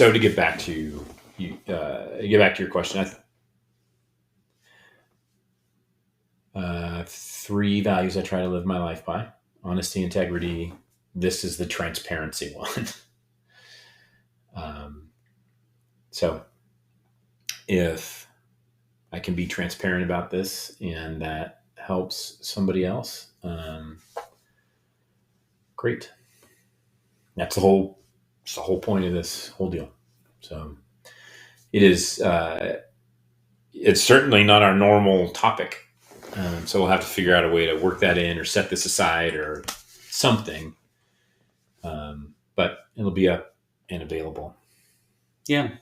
So to get back to you, get back to your question, 3 values I try to live my life by: honesty, integrity. This is the transparency one. So if I can be transparent about this and that helps somebody else, great. That's the whole point of this whole deal. So it is, it's certainly not our normal topic. So we'll have to figure out a way to work that in or set this aside or something. But it'll be up and available. Yeah.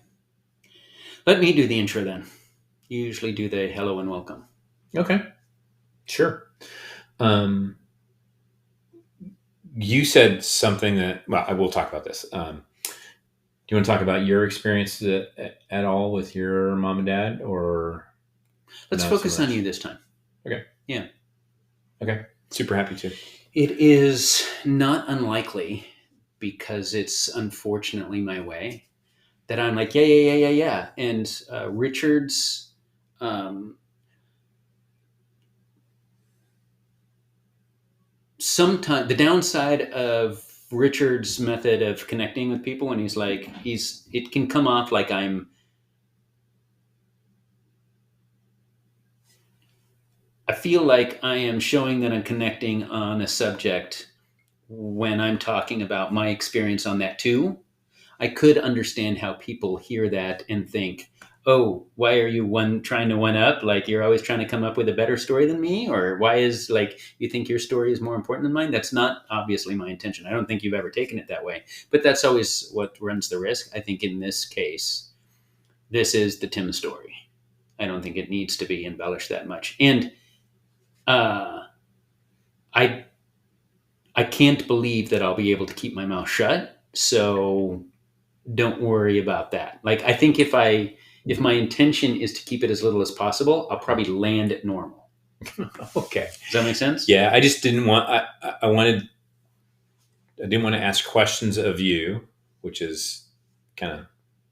Let me do the intro then. You usually do the hello and welcome. Okay. Sure. You said something that, well, I will talk about this. Do you want to talk about your experience at all with your mom and dad, or? Let's focus on you this time. Okay. Yeah. Okay. Super happy to. It is not unlikely, because it's unfortunately my way, that I'm like, yeah. And Richard's, sometimes the downside of Richard's method of connecting with people, when it can come off like I feel like I am showing that I'm connecting on a subject when I'm talking about my experience on that too. I could understand how people hear that and think, oh, why are you trying to one up? Like, you're always trying to come up with a better story than me? Or why is, like, you think your story is more important than mine? That's not obviously my intention. I don't think you've ever taken it that way. But that's always what runs the risk. I think in this case, this is the Tim story. I don't think it needs to be embellished that much. And I can't believe that I'll be able to keep my mouth shut. So don't worry about that. Like, I think if my intention is to keep it as little as possible, I'll probably land at normal. Okay. Does that make sense? Yeah. I just didn't want, I didn't want to ask questions of you, which is kind of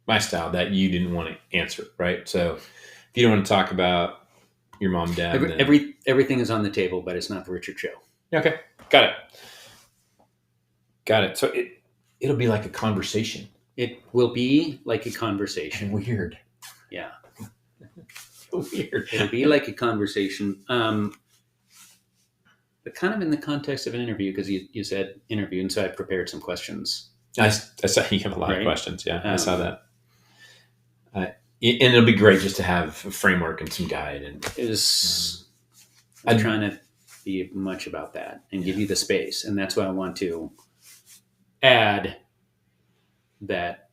my style, that you didn't want to answer. Right. So if you don't want to talk about your mom and dad, everything is on the table, but it's not the Richard show. Okay. Got it. So it'll be like a conversation. It will be like a conversation. Weird. Yeah. Weird. It'll be like a conversation. But kind of in the context of an interview, because you said interview, and so I prepared some questions. I saw you have a lot of questions. Yeah, I saw that. And it'll be great just to have a framework and some guide. And I'm trying to be much about that and give you the space. And that's why I want to add that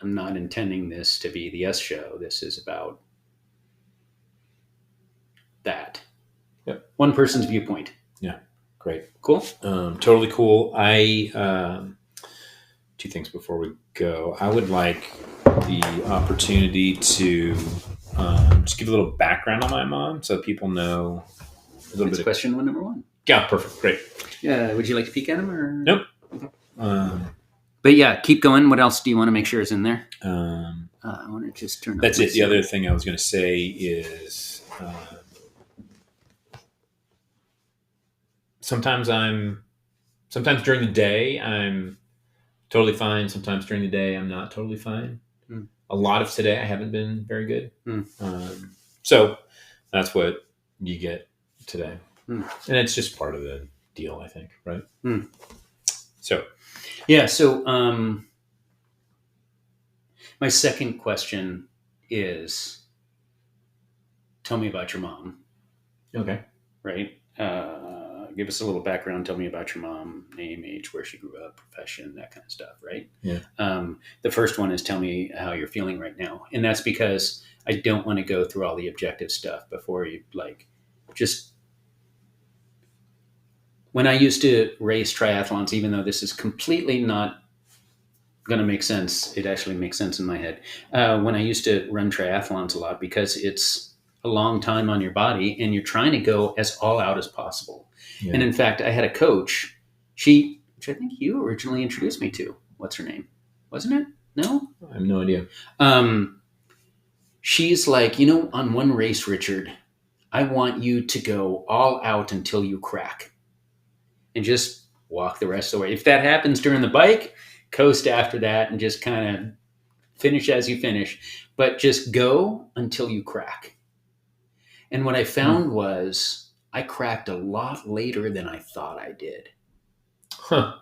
I'm not intending this to be the S show. This is about that. Yep. One person's viewpoint. Yeah. Great. Cool. Totally cool. 2 things before we go. I would like the opportunity to just give a little background on my mom so people know a little bit. Question number 1. Yeah, perfect. Great. Would you like to peek at him or? Nope. But yeah, keep going. What else do you want to make sure is in there? I want to just turn. That's it. The other thing I was going to say is sometimes during the day I'm totally fine. Sometimes during the day I'm not totally fine. A lot of today I haven't been very good. So that's what you get today. And it's just part of the deal, I think, right? So yeah. So my second question is, tell me about your mom. Okay. Right. Give us a little background. Tell me about your mom: name, age, where she grew up, profession, that kind of stuff. Right. Yeah. The first one is, tell me how you're feeling right now. And that's because I don't want to go through all the objective stuff before you, like, just. When I used to race triathlons, even though this is completely not going to make sense, it actually makes sense in my head. When I used to run triathlons a lot, because it's a long time on your body and you're trying to go as all out as possible. Yeah. And in fact, I had a coach, which I think you originally introduced me to. What's her name? Wasn't it? No? I have no idea. She's like, on one race, Richard, I want you to go all out until you crack and just walk the rest of the way. If that happens during the bike, coast after that and just kind of finish as you finish, but just go until you crack. And what I found was I cracked a lot later than I thought I did. Huh.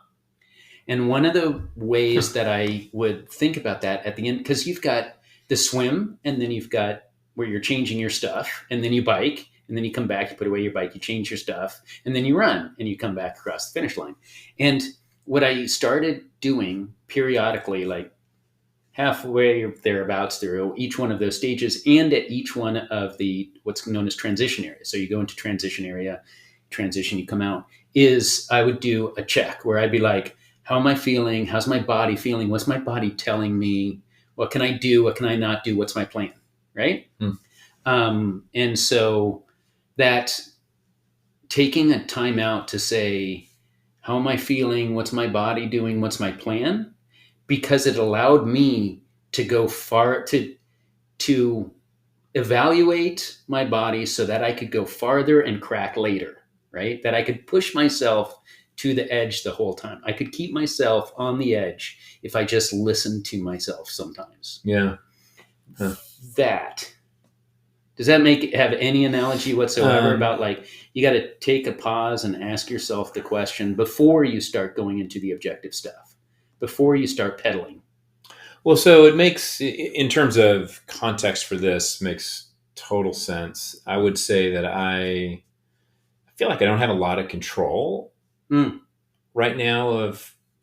And one of the ways that I would think about that at the end, because you've got the swim, and then you've got where you're changing your stuff, and then you bike, and then you come back, you put away your bike, you change your stuff, and then you run, and you come back across the finish line. And what I started doing periodically, like halfway or thereabouts through each one of those stages, and at each one of the what's known as transition areas. So you go into transition area, transition, you come out, is I would do a check where I'd be like, how am I feeling? How's my body feeling? What's my body telling me? What can I do? What can I not do? What's my plan? Right? And so that taking a time out to say, how am I feeling? What's my body doing? What's my plan? Because it allowed me to go far, to evaluate my body so that I could go farther and crack later, right? That I could push myself to the edge the whole time. I could keep myself on the edge if I just listened to myself sometimes. Yeah. Huh. Does that have any analogy whatsoever about like, you got to take a pause and ask yourself the question before you start going into the objective stuff, before you start pedaling? Well, so it makes, in terms of context for this, makes total sense. I would say that I feel like I don't have a lot of control right now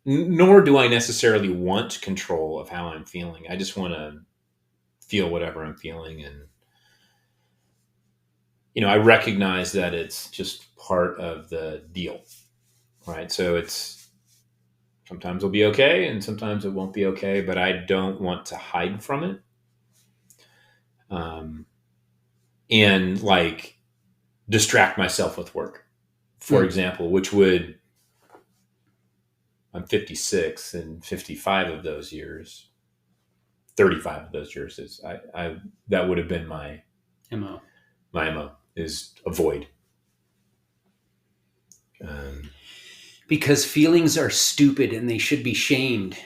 nor do I necessarily want control of how I'm feeling. I just want to feel whatever I'm feeling. And, I recognize that it's just part of the deal, right? So sometimes it'll be okay and sometimes it won't be okay, but I don't want to hide from it. And like distract myself with work, for example, which I'm 56 and 55 of those years, 35 of those years is that would have been my MO. My MO is avoid. Because feelings are stupid and they should be shamed.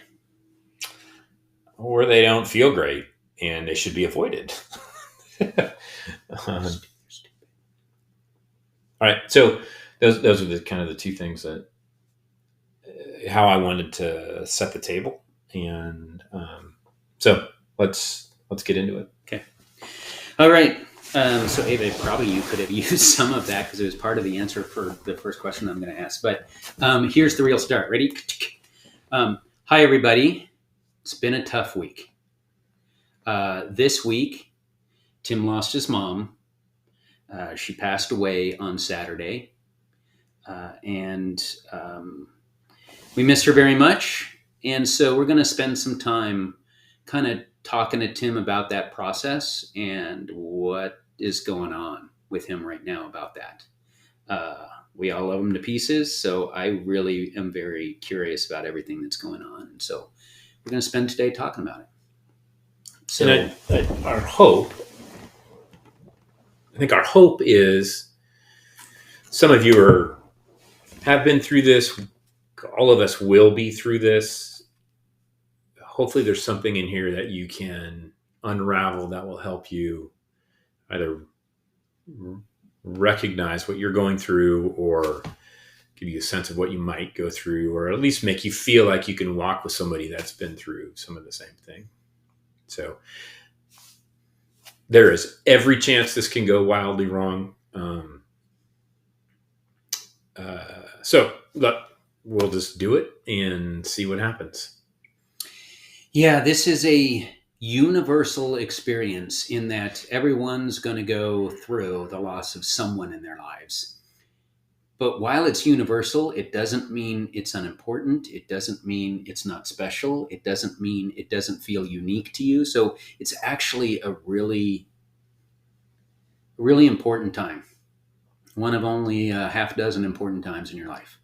Or they don't feel great and they should be avoided. All right. So those are the kind of the two things that how I wanted to set the table. And so let's get into it. Okay. All right. So Ava, probably you could have used some of that because it was part of the answer for the first question I'm going to ask. But here's the real start. Ready? Hi, everybody. It's been a tough week. This week, Tim lost his mom. She passed away on Saturday. And we miss her very much. And so we're going to spend some time kind of talking to Tim about that process and what is going on with him right now about that. We all love him to pieces, so I really am very curious about everything that's going on. And so we're going to spend today talking about it. So our hope, I think our hope is some of you have been through this. All of us will be through this. Hopefully there's something in here that you can unravel that will help you either recognize what you're going through or give you a sense of what you might go through, or at least make you feel like you can walk with somebody that's been through some of the same thing. So there is every chance this can go wildly wrong. So we'll just do it and see what happens. Yeah, this is a universal experience in that everyone's going to go through the loss of someone in their lives. But while it's universal, it doesn't mean it's unimportant. It doesn't mean it's not special. It doesn't mean it doesn't feel unique to you. So it's actually a really, really important time. One of only a half dozen important times in your life.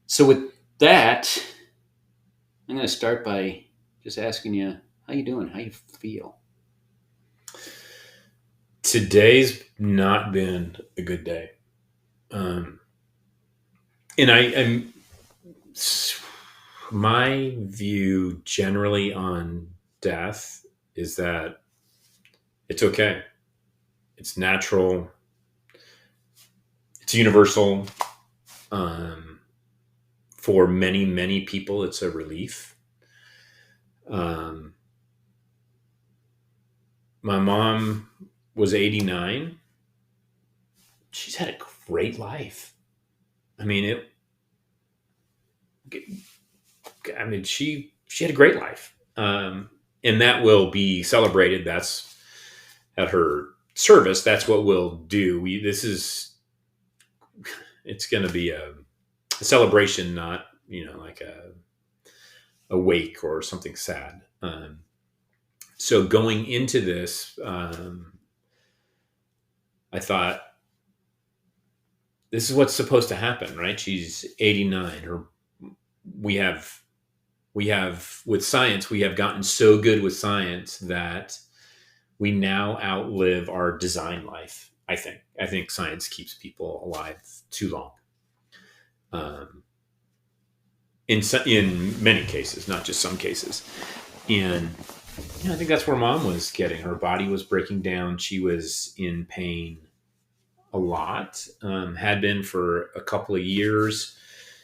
So with that, I'm going to start by Just asking you, how you doing? How you feel? Today's not been a good day. Um, and I'm my view generally on death is that it's okay. It's natural. It's universal. Um, for many, many people, it's a relief. Um, my mom was 89. She's had a great life. I mean, she had a great life, and that will be celebrated. That's at her service. That's what we'll do. It's going to be a celebration, not like a wake or something sad. So going into this, I thought this is what's supposed to happen, right? She's 89, or we have with science, we have gotten so good with science that we now outlive our design life. I think science keeps people alive too long. Um, in many cases, not just some cases. And I think that's where mom was getting. Her body was breaking down. She was in pain a lot. Had been for a couple of years.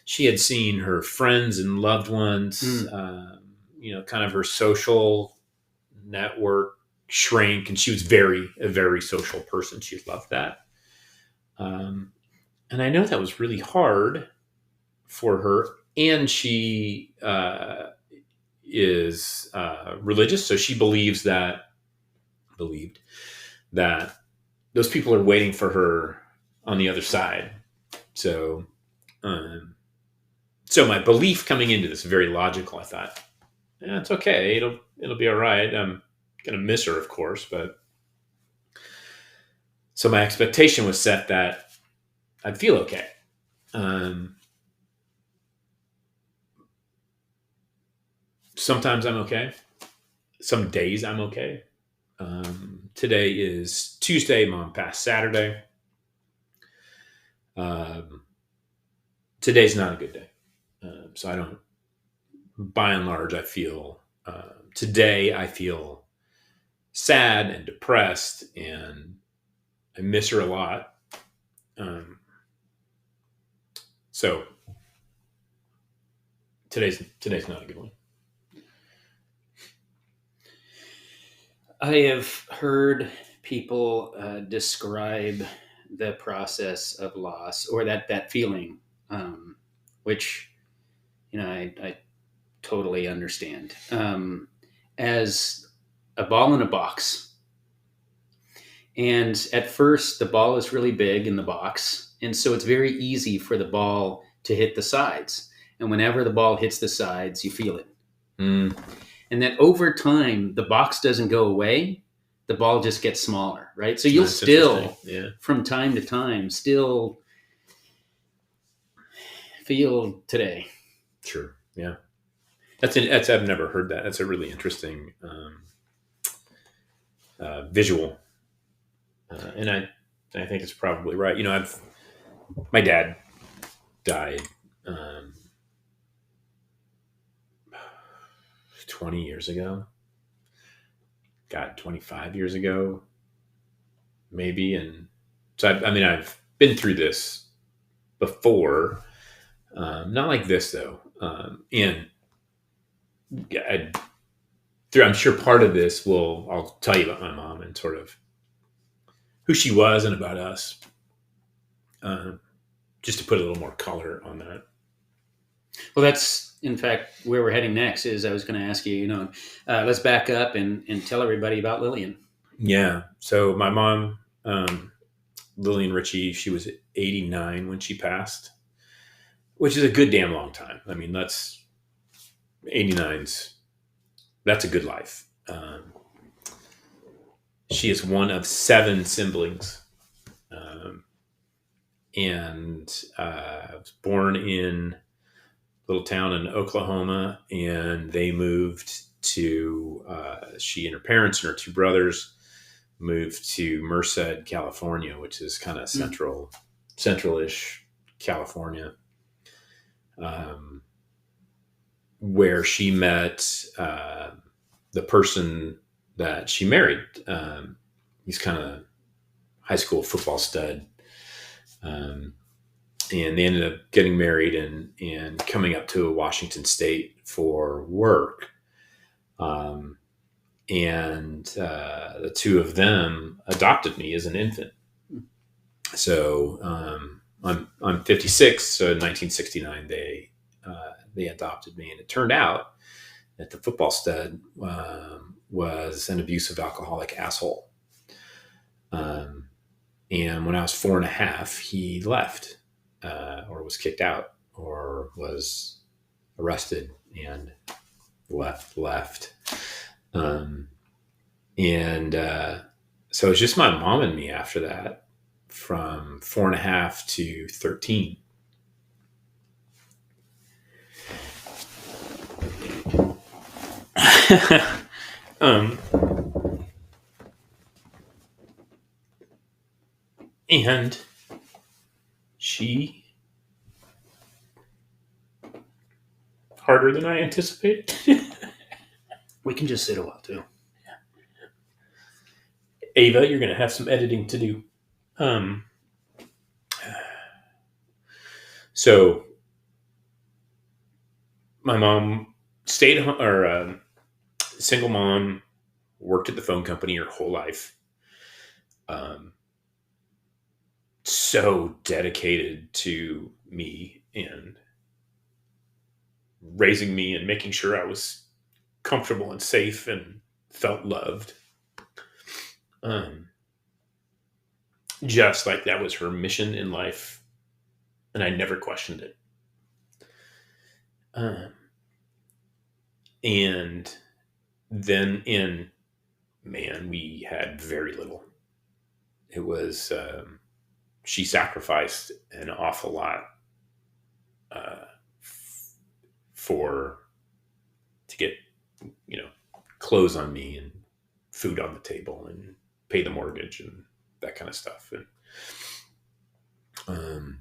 She had seen her friends and loved ones. Kind of her social network shrink, and she was a very social person. She loved that. Um, and I know that was really hard for her. And she is religious, so she believed that those people are waiting for her on the other side. So, um, so my belief coming into this very logical. I thought, yeah, it's okay. It'll be all right. I'm gonna miss her, of course, but so my expectation was set that I'd feel okay. Um, Sometimes I'm okay. Some days I'm okay. Today is Tuesday. Mom passed Saturday. Um, Today's not a good day. So I don't, by and large, I feel, today I feel sad and depressed, and I miss her a lot. Um, so today's not a good one. I have heard people describe the process of loss or that feeling, which I totally understand, as a ball in a box. And at first, the ball is really big in the box, and so it's very easy for the ball to hit the sides. And whenever the ball hits the sides, you feel it. Mm, And then over time, the box doesn't go away, the ball just gets smaller, right? So you'll that's interesting. still, Yeah, from time to time, still feel today. sure. Yeah, that's I've never heard that. That's a really interesting visual, and I think it's probably right. I've my dad died um, 20 years ago. God, 25 years ago, maybe. And so I mean, I've been through this before, not like this though. And I, I'm sure part of this I'll tell you about my mom and sort of who she was and about us, um, just to put a little more color on that. Well, that's in fact where we're heading next. Is I was going to ask you, let's back up and tell everybody about Lillian. Yeah. So my mom, Lillian Ritchie, she was 89 when she passed, which is a good damn long time. I mean, that's 89's that's a good life. She is one of seven siblings, um, and was born in a little town in Oklahoma, and they moved to, she and her parents and her two brothers moved to Merced, California, which is kind of central-ish California, where she met the person that she married. He's kind of high school football stud. And they ended up getting married and coming up to Washington State for work. And the two of them adopted me as an infant. So I'm 56. So in 1969 they adopted me, and it turned out that the football stud was an abusive alcoholic asshole. And when I was 4.5, he left, or was kicked out, or was arrested and left. So it's just my mom and me after that, from 4.5 to 13. And she, harder than I anticipated. We can just sit a while too. Ava, you're going to have some editing to do. So my mom stayed home, or single mom, worked at the phone company her whole life. So dedicated to me and raising me and making sure I was comfortable and safe and felt loved. Just like that was her mission in life, and I never questioned it. And then we had very little. It was, she sacrificed an awful lot to get, clothes on me and food on the table and pay the mortgage and that kind of stuff. And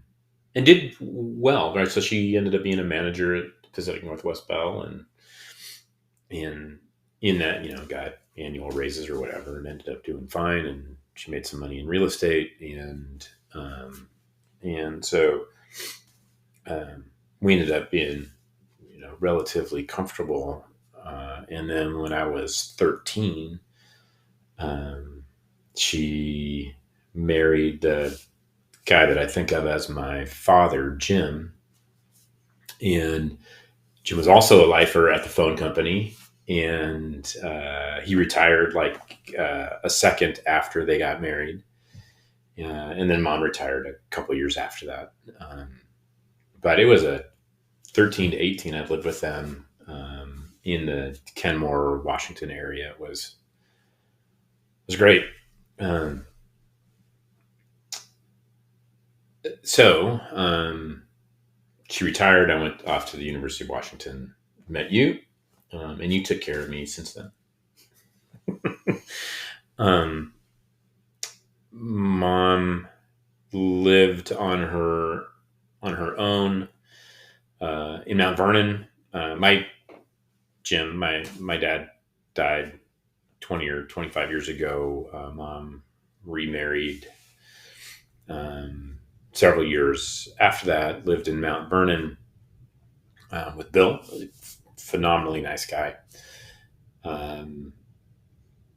did well, right? So she ended up being a manager at Pacific Northwest Bell, and in that, got annual raises or whatever, and ended up doing fine. And she made some money in real estate, and so we ended up being, relatively comfortable. And then when I was 13, she married the guy that I think of as my father, Jim. And Jim was also a lifer at the phone company, and he retired like a second after they got married. And then mom retired a couple of years after that. But it was a 13 to 18. I lived with them in the Kenmore, Washington area. It was great. So she retired. I went off to the University of Washington, met you, and you took care of me since then. Mom lived on her own in Mount Vernon. My dad died 20 or 25 years ago. Mom remarried several years after that, lived in Mount Vernon with Bill, a phenomenally nice guy,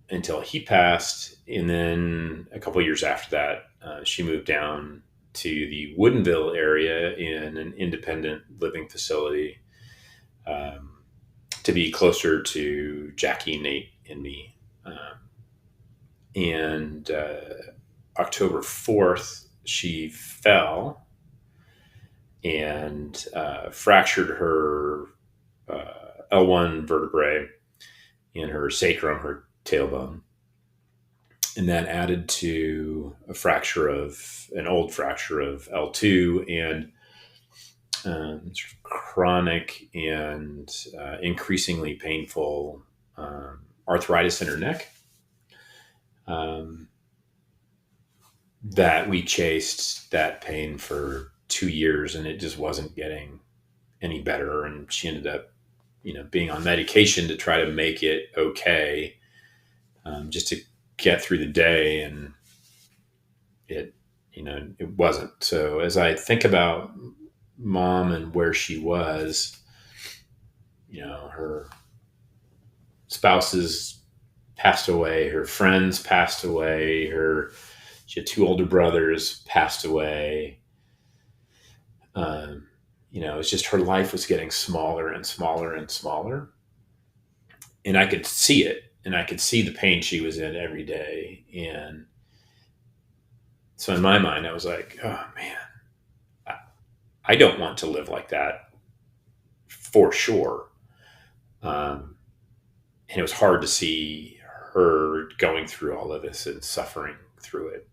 until he passed. And then a couple of years after that, she moved down to the Woodinville area in an independent living facility to be closer to Jackie, Nate, and me. And October 4th, she fell and fractured her L1 vertebrae in her sacrum, her tailbone. And that added to an old fracture of L2, and chronic and increasingly painful arthritis in her neck. That we chased that pain for 2 years, and it just wasn't getting any better. And she ended up, being on medication to try to make it okay, just to get through the day. And it wasn't. So as I think about mom and where she was, her spouses passed away, her friends passed away, she had two older brothers passed away. It's just her life was getting smaller and smaller and smaller. And I could see it, and I could see the pain she was in every day. And so in my mind, I was like, oh man, I don't want to live like that for sure. And it was hard to see her going through all of this and suffering through it.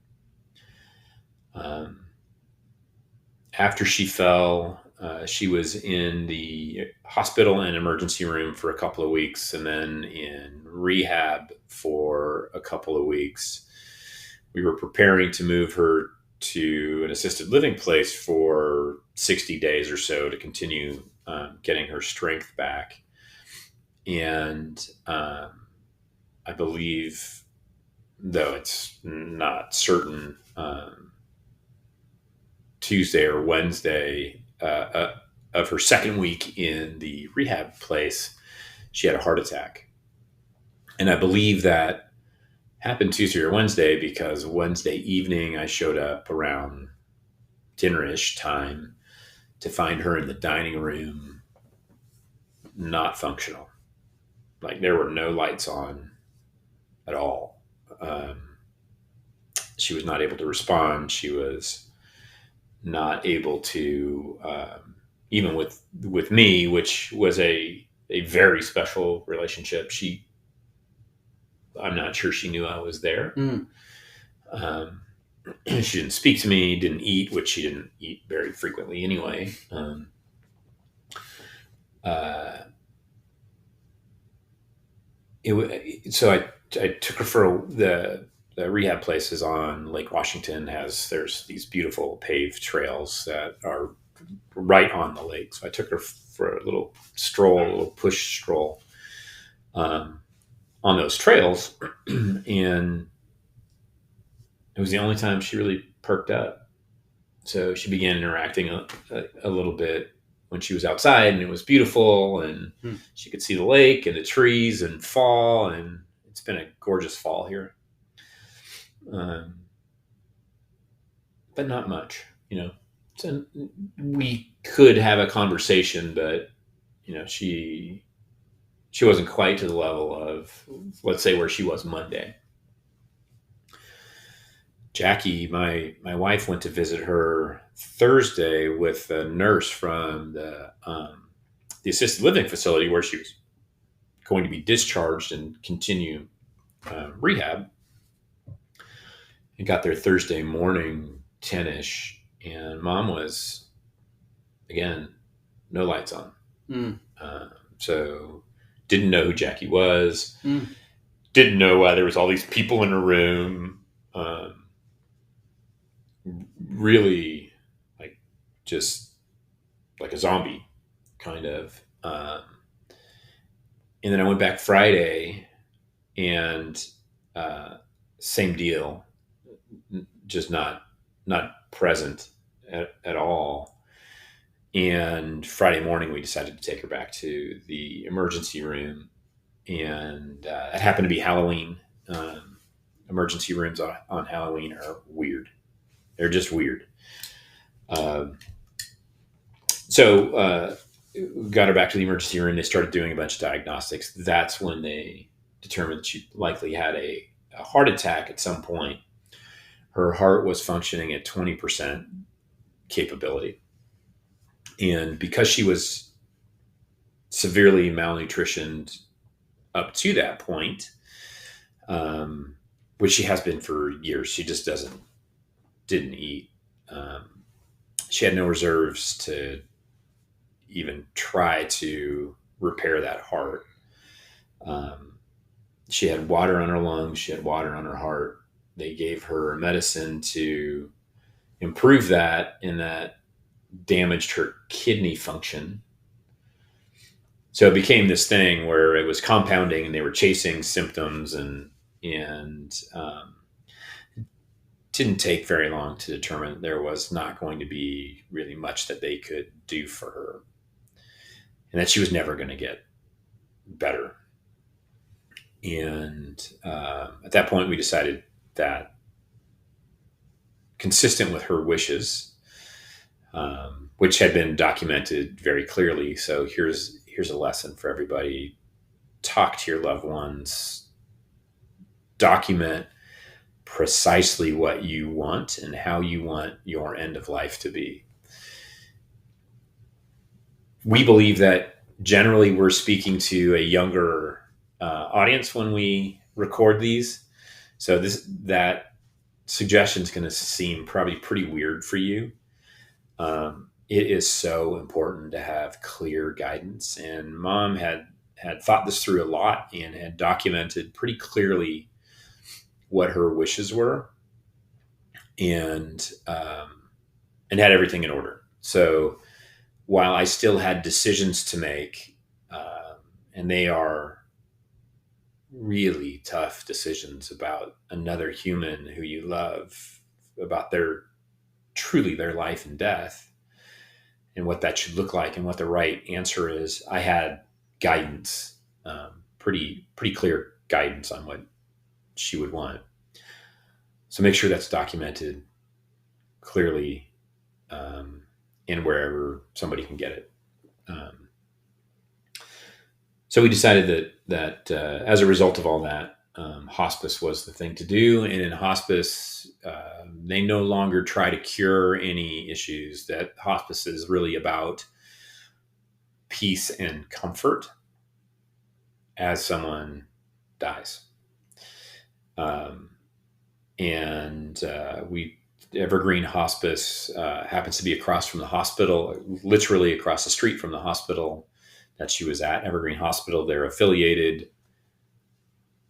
After she fell, she was in the hospital and emergency room for a couple of weeks, and then in rehab for a couple of weeks. We were preparing to move her to an assisted living place for 60 days or so to continue getting her strength back. And I believe, though it's not certain, Tuesday or Wednesday of her second week in the rehab place, she had a heart attack. And I believe that happened Tuesday or Wednesday because Wednesday evening I showed up around dinner-ish time to find her in the dining room, not functional. Like there were no lights on at all. She was not able to respond. She was not able to, even with me, which was a very special relationship. I'm not sure she knew I was there. She didn't speak to me, didn't eat, which she didn't eat very frequently anyway. So I took her for the rehab places on Lake Washington. There's these beautiful paved trails that are right on the lake. So I took her for a little push stroll on those trails, and it was the only time she really perked up. So she began interacting a little bit when she was outside, and it was beautiful, and she could see the lake and the trees and fall, and it's been a gorgeous fall here. But not much, So we could have a conversation, but she wasn't quite to the level of, let's say, where she was Monday. Jackie, my wife, went to visit her Thursday with a nurse from the assisted living facility where she was going to be discharged and continue rehab. And got there Thursday morning, 10-ish, and mom was, again, no lights on. So didn't know who Jackie was. Didn't know why there was all these people in her room. Really, just like a zombie, kind of. And then I went back Friday, and same deal, just not present at all. And Friday morning, we decided to take her back to the emergency room, and it happened to be Halloween. Emergency rooms on Halloween are weird. They're just weird. So got her back to the emergency room. They started doing a bunch of diagnostics. That's when they determined she likely had a heart attack at some point. Her heart was functioning at 20% capability. And because she was severely malnutritioned up to that point, which she has been for years, she just didn't eat. She had no reserves to even try to repair that heart. She had water on her lungs. She had water on her heart. They gave her medicine to improve that, and that damaged her kidney function. So it became this thing where it was compounding, and they were chasing symptoms, and didn't take very long to determine there was not going to be really much that they could do for her, and that she was never going to get better. And at that point, we decided that, consistent with her wishes, which had been documented very clearly. So here's a lesson for everybody: talk to your loved ones, document precisely what you want and how you want your end of life to be. We believe that generally we're speaking to a younger audience when we record these. So that suggestion is going to seem probably pretty weird for you. It is so important to have clear guidance, and Mom had thought this through a lot and had documented pretty clearly what her wishes were, and and had everything in order. So while I still had decisions to make, and they are really tough decisions about another human who you love, about their life and death, and what that should look like and what the right answer is, I had guidance, pretty clear guidance on what she would want. So make sure that's documented clearly, and wherever somebody can get it. So we decided that as a result of all that, hospice was the thing to do. And in hospice, they no longer try to cure any issues. That hospice is really about peace and comfort as someone dies. And we Evergreen Hospice happens to be across from the hospital, literally across the street from the hospital that she was at. Evergreen Hospital, they're affiliated,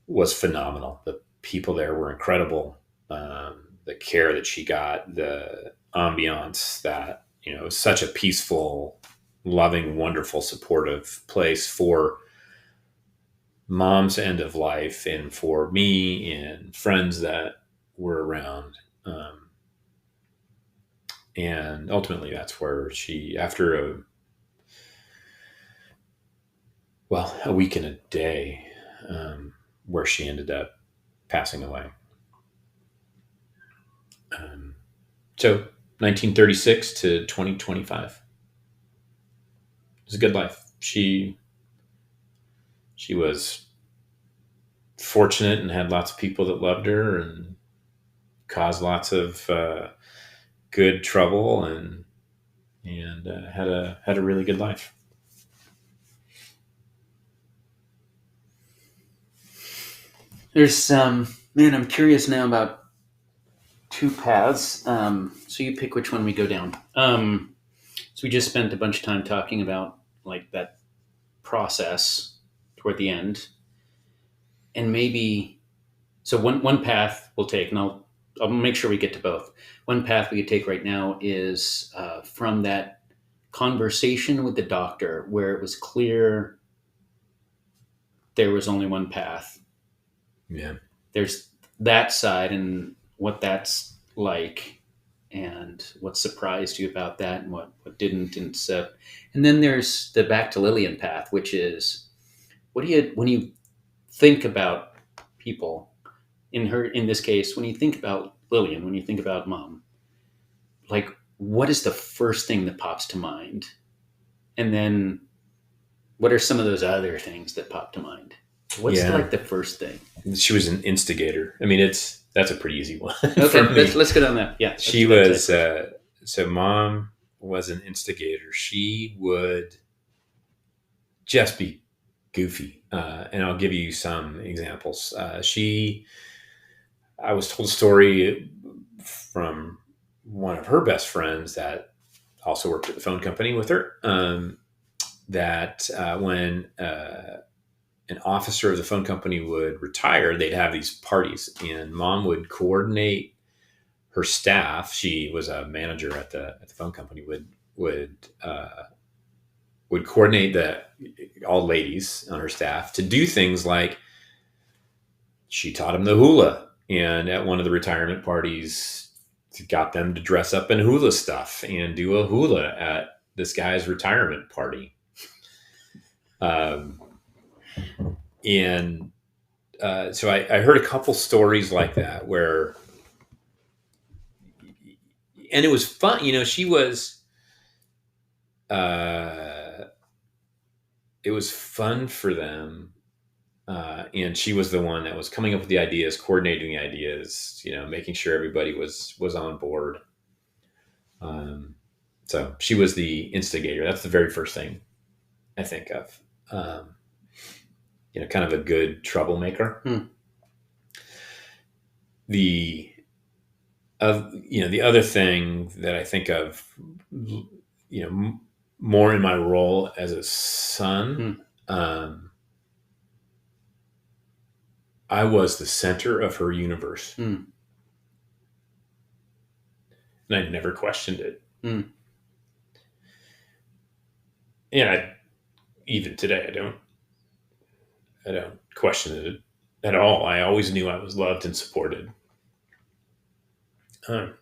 was phenomenal. The people there were incredible. The care that she got, the ambiance, that, it was such a peaceful, loving, wonderful, supportive place for Mom's end of life and for me and friends that were around. And ultimately, that's where she, after a week and a day, where she ended up passing away. So 1936 to 2025. It was a good life. She was fortunate and had lots of people that loved her and caused lots of good trouble, and had a really good life. There's man, I'm curious now about two paths. So you pick which one we go down. So we just spent a bunch of time talking about like that process toward the end, and maybe so one path we'll take, and I'll make sure we get to both. One path we could take right now is from that conversation with the doctor, where it was clear there was only one path. Yeah. There's that side and what that's like, and what surprised you about that, and what didn't. And then there's the back to Lillian path, which is, when you think about people, in this case, when you think about Lillian, when you think about Mom, like, what is the first thing that pops to mind? And then what are some of those other things that pop to mind? What's like the first thing? She was an instigator. I mean, that's a pretty easy one. Okay, let's get on that. Yeah. She was, so Mom was an instigator. She would just be goofy. And I'll give you some examples. I was told a story from one of her best friends that also worked at the phone company with her, that when an officer of the phone company would retire, they'd have these parties, and Mom would coordinate her staff. She was a manager at the phone company. Would coordinate all ladies on her staff to do things like she taught them the hula, and at one of the retirement parties, got them to dress up in hula stuff and do a hula at this guy's retirement party. And so I heard a couple stories like that where, and it was fun. She was, it was fun for them. And she was the one that was coming up with the ideas, coordinating the ideas, making sure everybody was on board. So she was the instigator. That's the very first thing I think of. Kind of a good troublemaker. The other thing that I think of, more in my role as a son, I was the center of her universe. And I never questioned it. And even today, I don't question it at all. I always knew I was loved and supported. I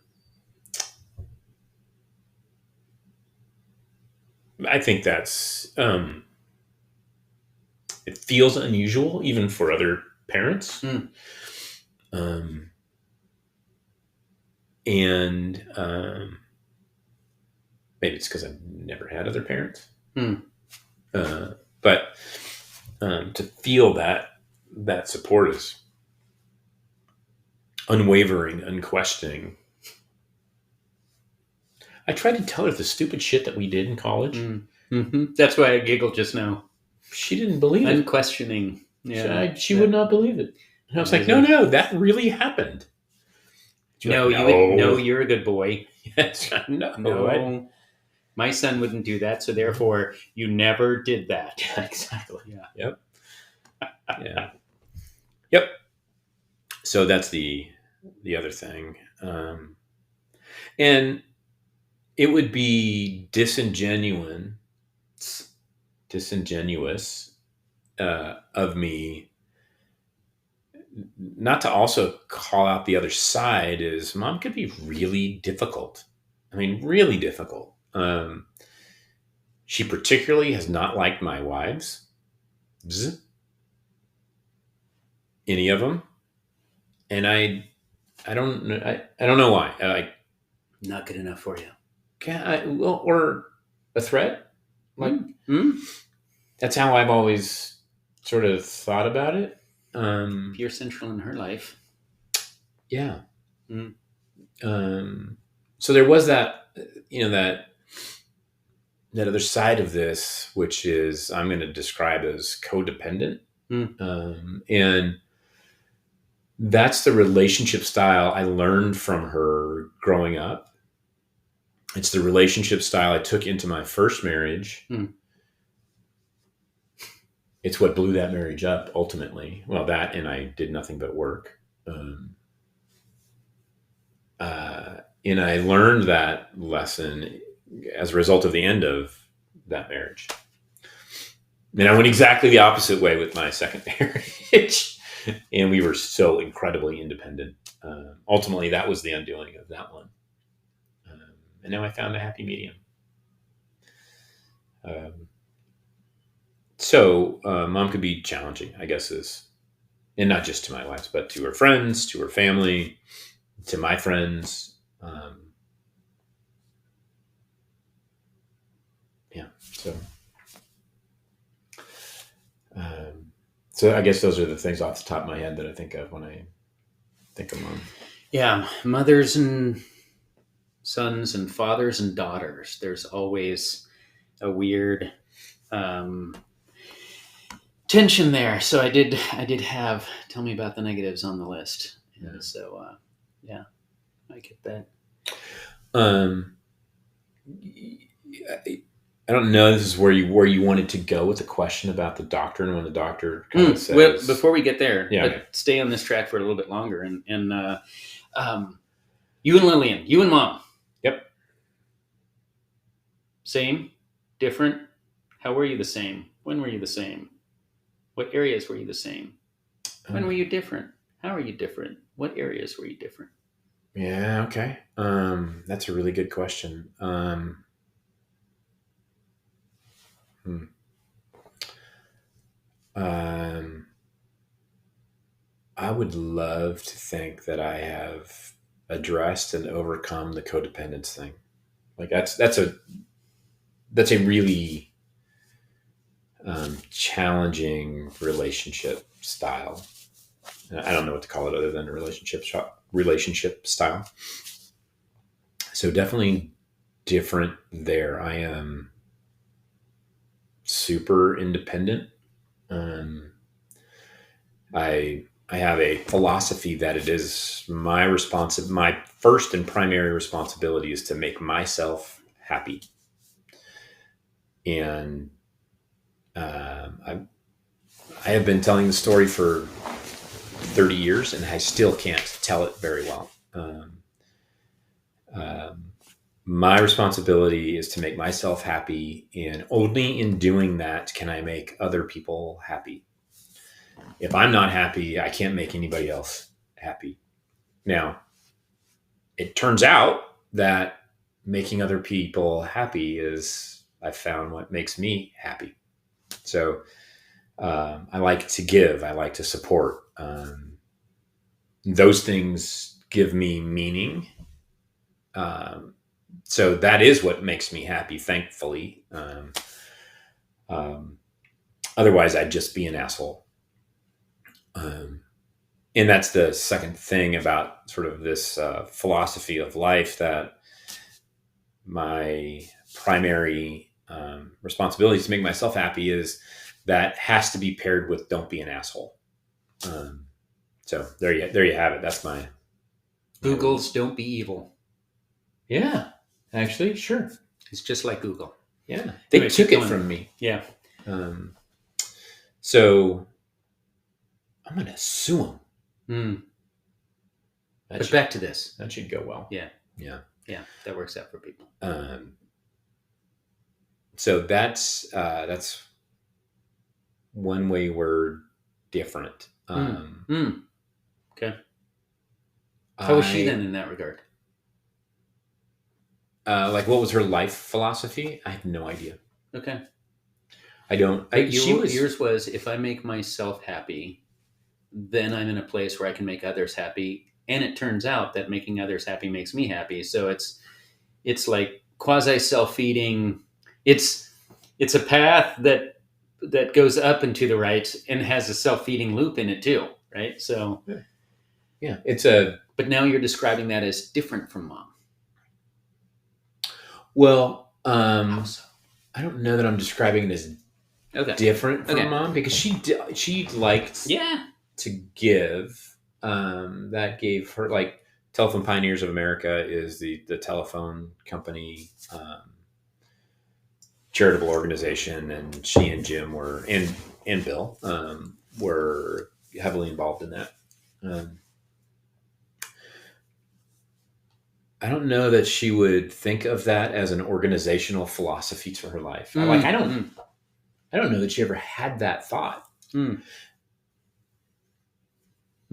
think that's, it feels unusual even for other parents. And maybe it's because I've never had other parents. But to feel that support is unwavering, unquestioning. I tried to tell her the stupid shit that we did in college. That's why I giggled just now. She didn't believe it. Unquestioning. Yeah. She would not believe it. And I was like, no, that really happened. No, like, you're a good boy. Yes, no. My son wouldn't do that, so therefore you never did that. Yeah, exactly. Yeah. Yep. Yeah. Yep. So that's the other thing. And it would be disingenuous of me not to also call out the other side. Is Mom could be really difficult. I mean, really difficult. She particularly has not liked my wives. Any of them. And I don't know why. Not good enough for you. Or a threat. Like, that's how I've always sort of thought about it. You're central in her life. Yeah. So there was that, that other side of this, which is I'm going to describe as codependent. And that's the relationship style I learned from her growing up. It's the relationship style I took into my first marriage. It's what blew that marriage up ultimately. Well, that, and I did nothing but work. And I learned that lesson as a result of the end of that marriage. And I went exactly the opposite way with my second marriage. And we were so incredibly independent. Ultimately, that was the undoing of that one. And now I found a happy medium. So Mom could be challenging, I guess, and not just to my wives, but to her friends, to her family, to my friends. So I guess those are the things off the top of my head that I think of when I think of Mom. Yeah, mothers and sons and fathers and daughters. There's always a weird tension there. So I did have, tell me about the negatives on the list. Yeah. So yeah, I get that. I don't know. This is where you wanted to go with the question about the doctrine when the doctor kind of says. Well, before we get there, Yeah, let's okay. stay on this track for a little bit longer. And you and Lillian, you and Mom, Yep. same, different. How were you the same? When were you the same? What areas were you the same? When were you different? How are you different? What areas were you different? Yeah. Okay. That's a really good question. Hmm. Um, I would love to think that I have addressed and overcome the codependence thing. Like that's a really challenging relationship style. I don't know what to call it other than a relationship style. So definitely different there. I am super independent. Um, I have a philosophy that it is my first and primary responsibility is to make myself happy. And I have been telling the story for 30 years and I still can't tell it very well. Um, my responsibility is to make myself happy, and only in doing that can I make other people happy. If I'm not happy, I can't make anybody else happy. Now, it turns out that making other people happy is, I found, what makes me happy. So I like to give, I like to support. Those things give me meaning. Um, so that is what makes me happy, thankfully. Um, Otherwise, I'd just be an asshole. Um, and that's the second thing about sort of this philosophy of life, that my primary responsibility is to make myself happy, is that has to be paired with don't be an asshole. Um, so there you have it. That's my Google's don't be evil. yeah. Actually, sure. It's just like Google. Yeah, they Anyway, took keep it going. from me. Yeah. So I'm gonna sue them. But back to this. That should go well. Yeah. Yeah. Yeah. That works out for people. So that's one way we're different. Okay. How was she then in that regard? Like, what was her life philosophy? I have no idea. Okay. I don't. Yours was, if I make myself happy, then I'm in a place where I can make others happy. And it turns out that making others happy makes me happy. So it's like quasi self-feeding. It's a path that goes up and to the right and has a self-feeding loop in it too, right? So yeah, but now you're describing that as different from Mom. Well, I don't know that I'm describing it as different from Mom, because she liked to give. That gave her, like, Telephone Pioneers of America is the telephone company, charitable organization, and she and Jim were, and Bill were heavily involved in that. I don't know that she would think of that as an organizational philosophy to her life. I don't know that she ever had that thought.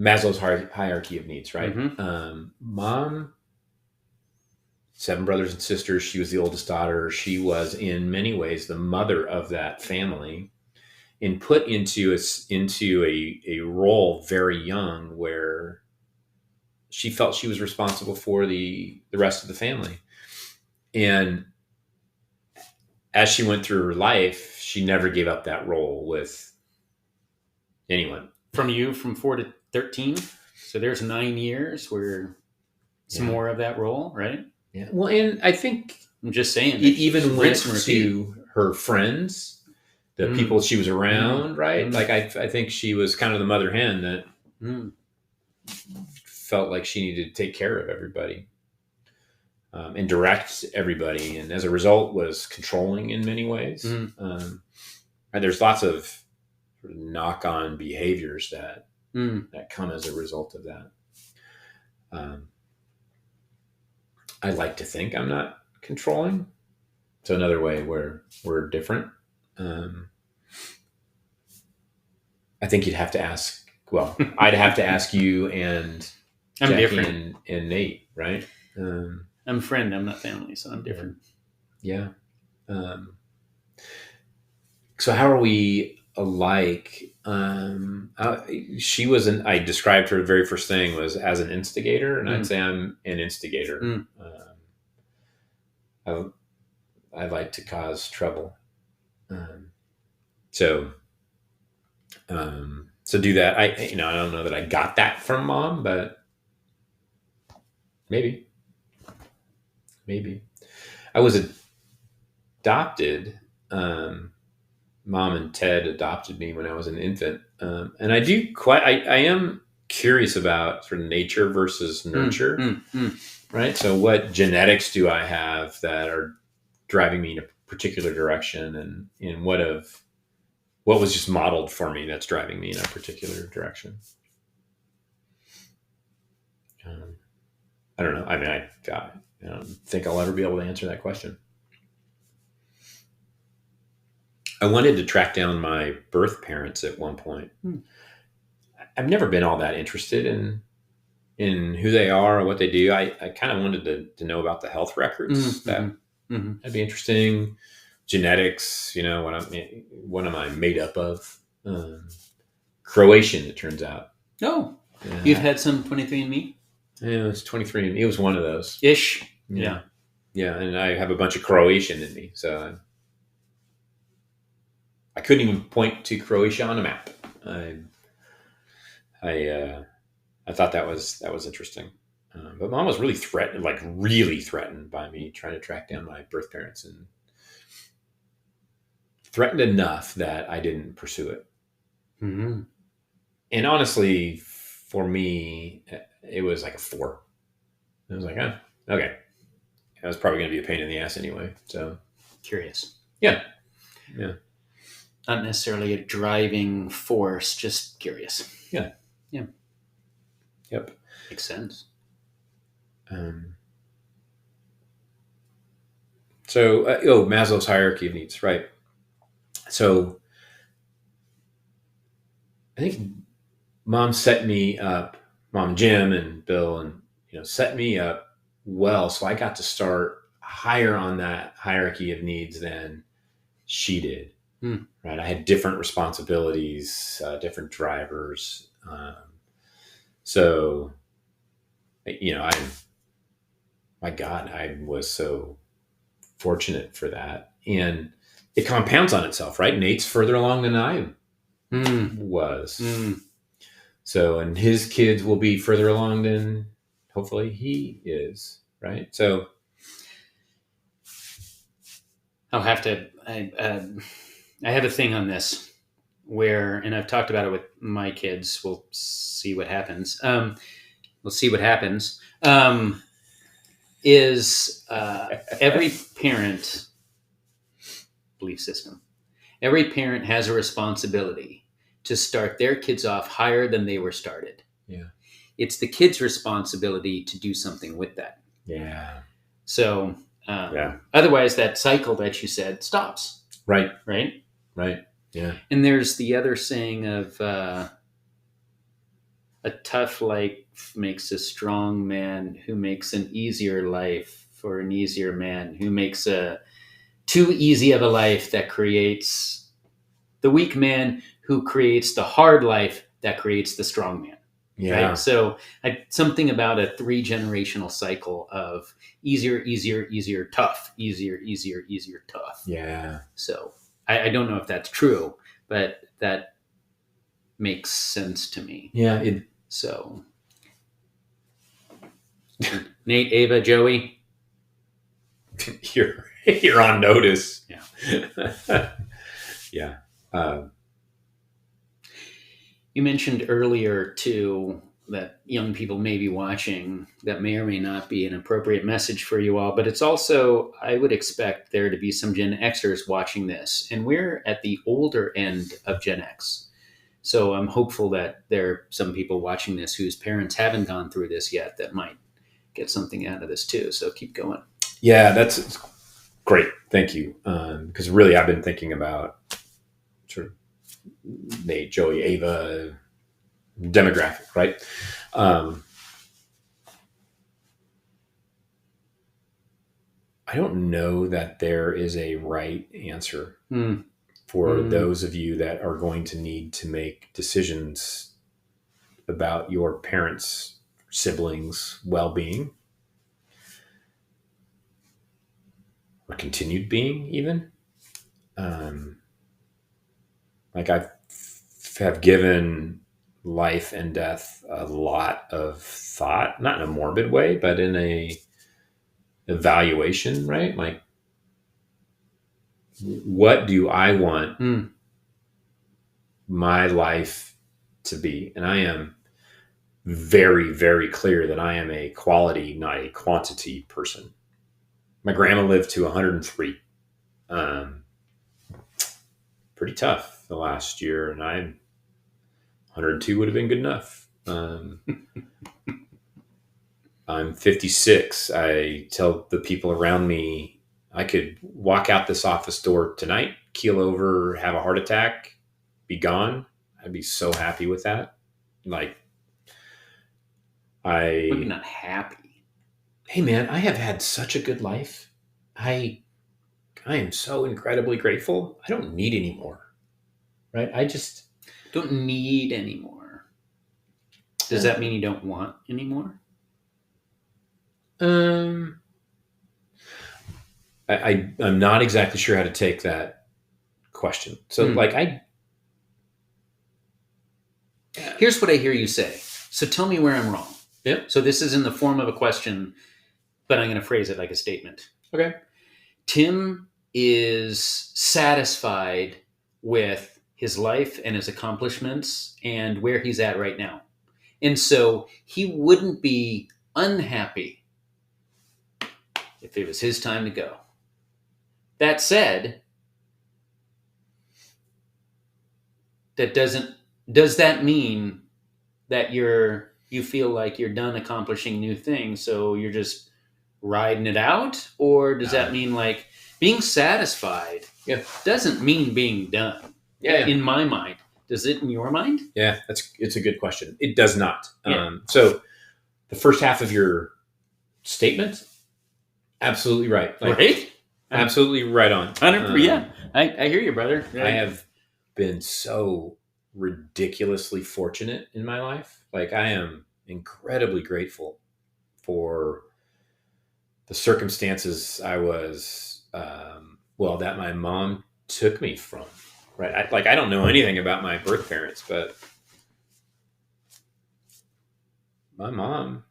Maslow's hierarchy of needs, right? Mom, 7 brothers and sisters. She was the oldest daughter. She was, in many ways, the mother of that family, and put into a role very young where she felt she was responsible for the rest of the family. And as she went through her life, she never gave up that role with anyone. From 4 to 13, so there's 9 years where it's more of that role, right? Yeah. Well, and I think, I'm just saying, it even went to her friends, the people she was around, right? Like, I think she was kind of the mother hen that felt like she needed to take care of everybody. and direct everybody, and as a result was controlling in many ways. And there's lots of sort of knock-on behaviors that come as a result of that. I like to think I'm not controlling. So another way where we're different. I think you'd have to ask. Well, I'd have to ask you and I'm Jackie different. and Nate, right? I'm a friend. I'm not family, so I'm different. Yeah. So how are we alike? She was I described her very first thing was as an instigator, and I'd say I'm an instigator. I like to cause trouble. So do that. I don't know that I got that from mom, but maybe I was adopted. Mom and Ted adopted me when I was an infant. And I am curious about sort of nature versus nurture, right? So what genetics do I have that are driving me in a particular direction, and what was just modeled for me that's driving me in a particular direction? I don't know. I mean, I don't think I'll ever be able to answer that question. I wanted to track down my birth parents at one point. I've never been all that interested in who they are or what they do. I kind of wanted to know about the health records. That'd be interesting. Genetics, what am I made up of? Croatian, it turns out. Oh, you've had some 23andMe? Yeah, it's 23andMe. It was one of those. Ish. Yeah. And I have a bunch of Croatian in me, so I couldn't even point to Croatia on a map. I thought that was interesting, but mom was really threatened by me trying to track down my birth parents, and threatened enough that I didn't pursue it. And honestly, for me, it was like a 4. I was like, okay. That was probably going to be a pain in the ass anyway. So curious. Yeah. Not necessarily a driving force, just curious. Yeah. Yep. Makes sense. So, Maslow's hierarchy of needs, right? So, I think mom set me up, mom, Jim, and Bill, and set me up well, so I got to start higher on that hierarchy of needs than she did. Right? I had different responsibilities, different drivers. So, my God, I was so fortunate for that. And it compounds on itself, right? Nate's further along than I was. So, and his kids will be further along than hopefully he is, right? So I'll have to, I have a thing on this where, and I've talked about it with my kids. We'll see what happens. Is every parent belief system. Every parent has a responsibility to start their kids off higher than they were started. Yeah. It's the kid's responsibility to do something with that. Yeah. So otherwise that cycle that you said stops. Right. Right? Right. Yeah. And there's the other saying of a tough life makes a strong man who makes an easier life for an easier man who makes a too easy of a life that creates the weak man who creates the hard life that creates the strong man. Yeah. Right? So something about a 3-generational cycle of easier, tough, easier, tough. Yeah. So I don't know if that's true, but that makes sense to me. Yeah. So Nate, Ava, Joey, you're on notice. Yeah. Yeah. You mentioned earlier too that young people may be watching that may or may not be an appropriate message for you all. But it's also, I would expect there to be some Gen Xers watching this, and we're at the older end of Gen X. So I'm hopeful that there are some people watching this whose parents haven't gone through this yet that might get something out of this too. So keep going. Yeah, that's great. Thank you. Because really, I've been thinking about sort of Nate, Joey, Ava demographic, right? I don't know that there is a right answer for those of you that are going to need to make decisions about your parents' siblings' well-being or continued being, even. Like I have given life and death a lot of thought, not in a morbid way, but in a evaluation, right? Like, what do I want my life to be? And I am very, very clear that I am a quality, not a quantity person. My grandma lived to 103. Pretty tough the last year, and 102 would have been good enough. I'm 56. I tell the people around me I could walk out this office door tonight, keel over, have a heart attack, be gone. I'd be so happy with that. Like, Maybe not happy. Hey man, I have had such a good life. I am so incredibly grateful. I don't need any more. Right? I just don't need any more. Does that mean you don't want any more? I'm not exactly sure how to take that question. So here's what I hear you say. So tell me where I'm wrong. Yep. So this is in the form of a question, but I'm going to phrase it like a statement. Okay. Tim is satisfied with his life and his accomplishments and where he's at right now. And so he wouldn't be unhappy if it was his time to go. That said, does that mean that you feel like you're done accomplishing new things, so you're just riding it out? Or does that mean like being satisfied doesn't mean being done? Yeah. In my mind. Does it in your mind? Yeah, it's a good question. It does not. Yeah. So the first half of your statement, absolutely right. Right? Absolutely right on. Yeah, I hear you, brother. I have been so ridiculously fortunate in my life. Like, I am incredibly grateful for the circumstances I was, that my mom took me from. Right. I don't know anything about my birth parents, but my mom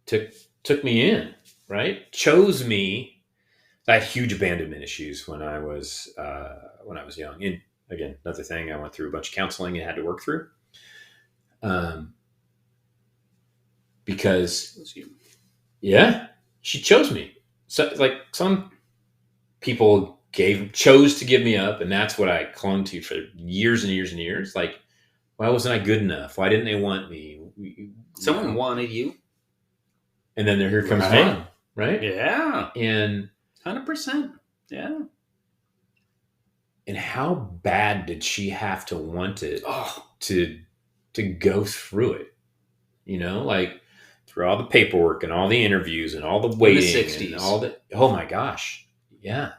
took me in, right? Chose me. I had huge abandonment issues when I was young. And again, another thing, I went through a bunch of counseling and had to work through. Because she chose me. So like some people chose to give me up, and that's what I clung to for years and years and years. Like, why wasn't I good enough? Why didn't they want me? Someone wanted you. And then here comes mom, right? Yeah. And 100%. Yeah. And how bad did she have to want it to go through it? Like through all the paperwork and all the interviews and all the waiting in the 60s. And all the, oh my gosh. Yeah.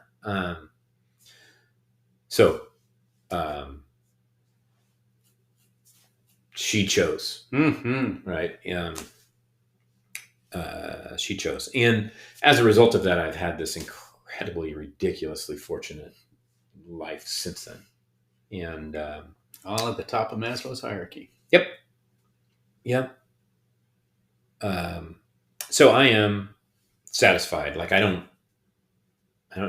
She chose, right? She chose. And as a result of that, I've had this incredibly, ridiculously fortunate life since then. And all at the top of Maslow's hierarchy. Yep. So I am satisfied. Like, I don't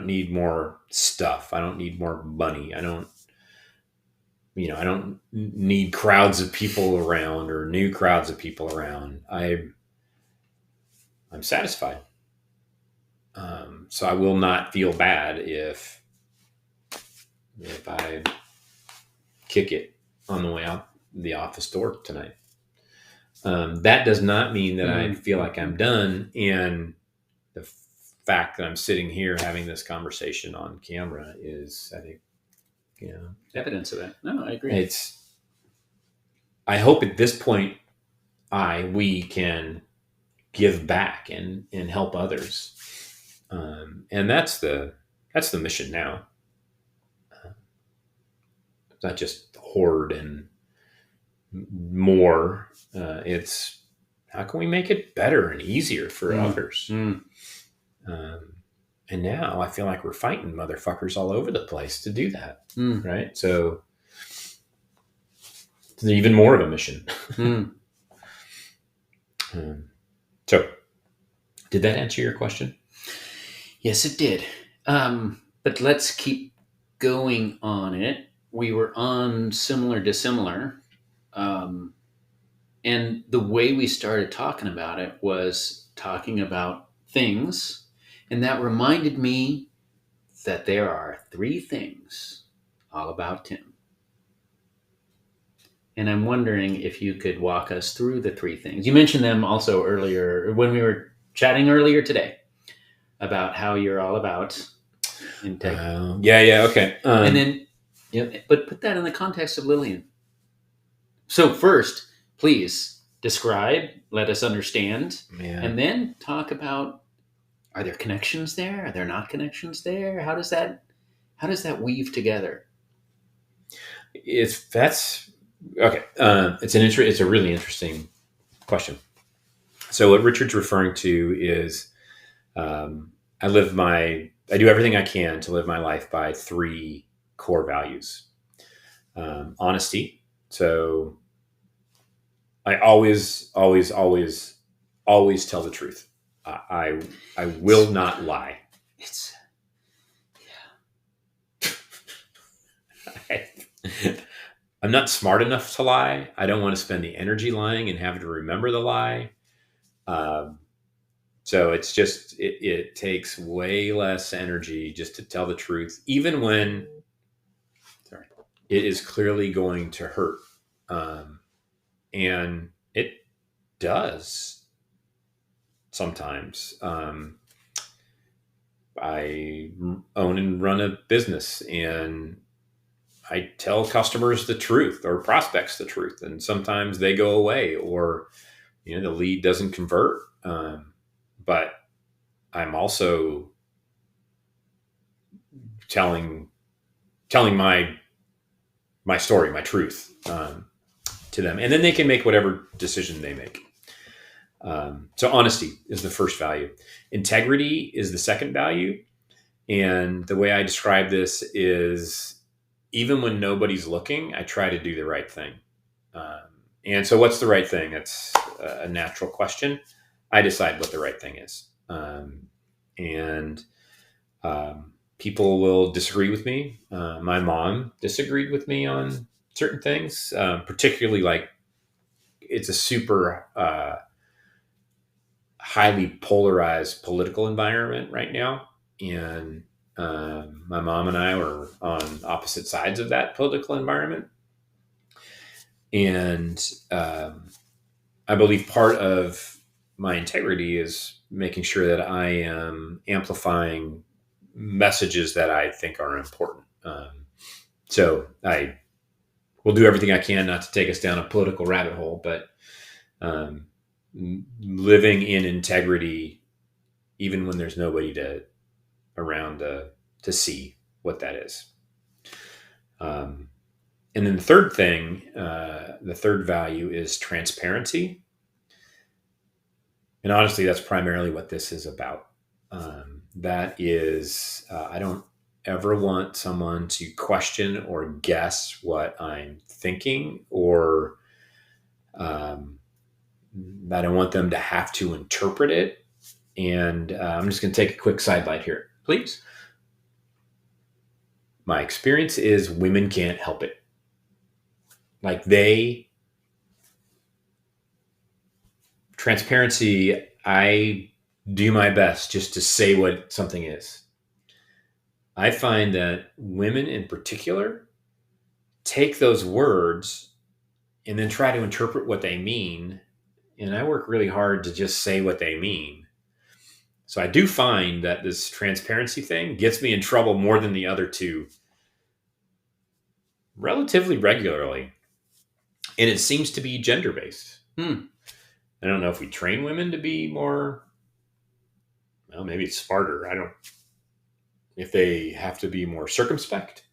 need more stuff. I don't need more money. I don't need crowds of people around or new crowds of people around. I'm satisfied. So I will not feel bad if I kick it on the way out the office door tonight. That does not mean that I feel like I'm done. And the fact that I'm sitting here having this conversation on camera is, I think, evidence of that. No, I agree. I hope at this point we can give back and help others. And that's the mission now. It's not just hoard and more. It's how can we make it better and easier for others? And now I feel like we're fighting motherfuckers all over the place to do that. Right. So it's even more of a mission. So did that answer your question? Yes, it did. But let's keep going on it. We were on similar to similar. And the way we started talking about it was talking about things. And that reminded me that there are 3 things all about Tim. And I'm wondering if you could walk us through the 3 things. You mentioned them also earlier when we were chatting earlier today about how you're all about integrity. Yeah, okay. And then, but put that in the context of Lillian. So first, please describe, let us understand, and then talk about, are there connections there? Are there not connections there? How does that weave together? It's a really interesting question. So what Richard's referring to is, I do everything I can to live my life by 3 core values. Honesty. So I always tell the truth. I will not lie. I'm not smart enough to lie. I don't want to spend the energy lying and have to remember the lie. So it's just, it takes way less energy just to tell the truth, even when it is clearly going to hurt. And it does sometimes. I own and run a business, and I tell customers the truth or prospects the truth, and sometimes they go away, or the lead doesn't convert. But I'm also telling my story, my truth, to them, and then they can make whatever decision they make. So honesty is the first value. Integrity is the second value. And the way I describe this is, even when nobody's looking, I try to do the right thing. And so what's the right thing? It's a natural question. I decide what the right thing is. And people will disagree with me. My mom disagreed with me on certain things, particularly like it's a super highly polarized political environment right now. And my mom and I were on opposite sides of that political environment. And I believe part of my integrity is making sure that I am amplifying messages that I think are important. So I will do everything I can not to take us down a political rabbit hole, but living in integrity, even when there's nobody around to see what that is. And then the third thing, the third value is transparency. And honestly, that's primarily what this is about. That is, I don't ever want someone to question or guess what I'm thinking, or I don't want them to have to interpret it. And I'm just going to take a quick sidelight here. Please. My experience is women can't help it. Like transparency, I do my best just to say what something is. I find that women in particular take those words and then try to interpret what they mean. And I work really hard to just say what they mean. So I do find that this transparency thing gets me in trouble more than the other two relatively regularly. And it seems to be gender based. Hmm. I don't know if we train women to be more, well, maybe it's smarter. I don't, if they have to be more circumspect.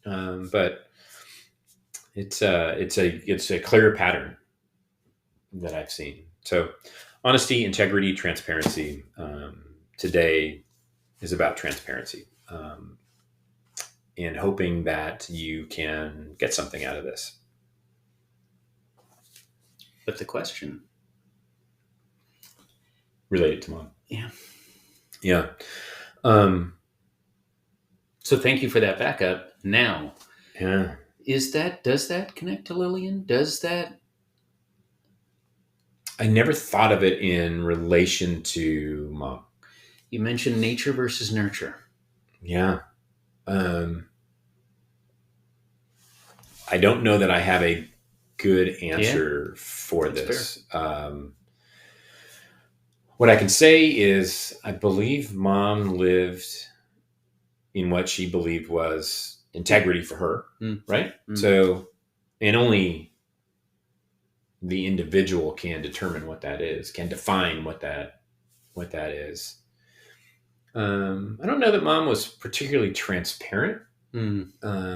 But it's a clear pattern that I've seen. So honesty, integrity, transparency. Today is about transparency, and hoping that you can get something out of this. But the question, Related to mom. yeah. Yeah. Um, So thank you for that backup. Now, yeah. does that connect to Lillian? Does that? I never thought of it in relation to mom. You mentioned nature versus nurture. Yeah. Um, I don't know that I have a good answer for this. What I can say is I believe mom lived in what she believed was integrity for her, right? So, and only the individual can determine what that is, can define what that is. I don't know that mom was particularly transparent. And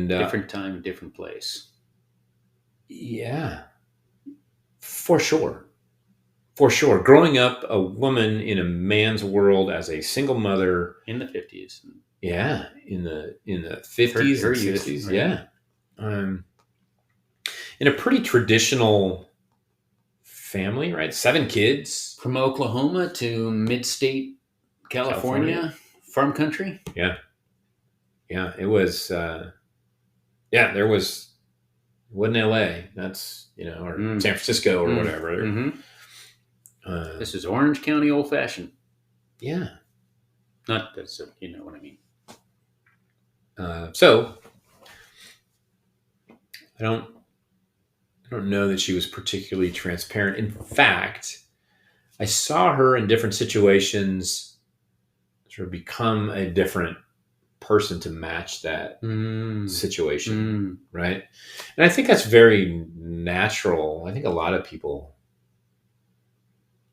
different time, different place. Yeah, for sure. For sure. Growing up a woman in a man's world as a single mother in the 50s. Yeah, in the 50s and 60s. Right? Yeah. In a pretty traditional family, right? 7 kids. From Oklahoma to mid-state California. Farm country. Yeah. Yeah, it was there wasn't LA. That's, or San Francisco or whatever. Mm-hmm. This is Orange County old fashioned. Yeah. Not that, so you know what I mean. So I don't know that she was particularly transparent. In fact, I saw her in different situations sort of become a different person to match that situation, right? And I think that's very natural. I think a lot of people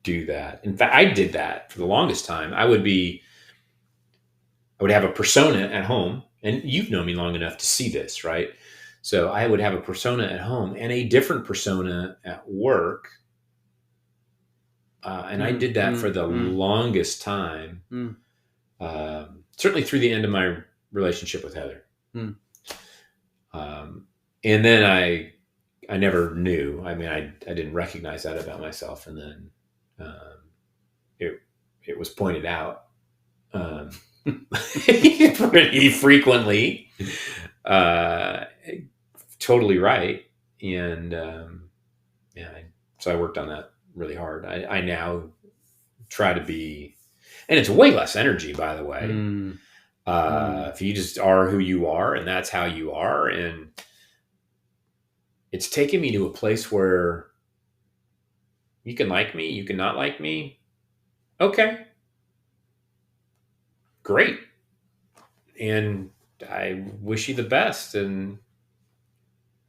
do that. In fact, I did that for the longest time. I would have a persona at home, and you've known me long enough to see this, right? So I would have a persona at home and a different persona at work. And I did that for the longest time. Certainly through the end of my relationship with Heather. And then I never knew. I mean, I didn't recognize that about myself. And then it was pointed out pretty frequently. Totally right. And so I worked on that really hard. I now try to be, and it's way less energy, by the way. If you just are who you are and that's how you are, and it's taken me to a place where you can like me, you can not like me. Okay. Great. And I wish you the best. And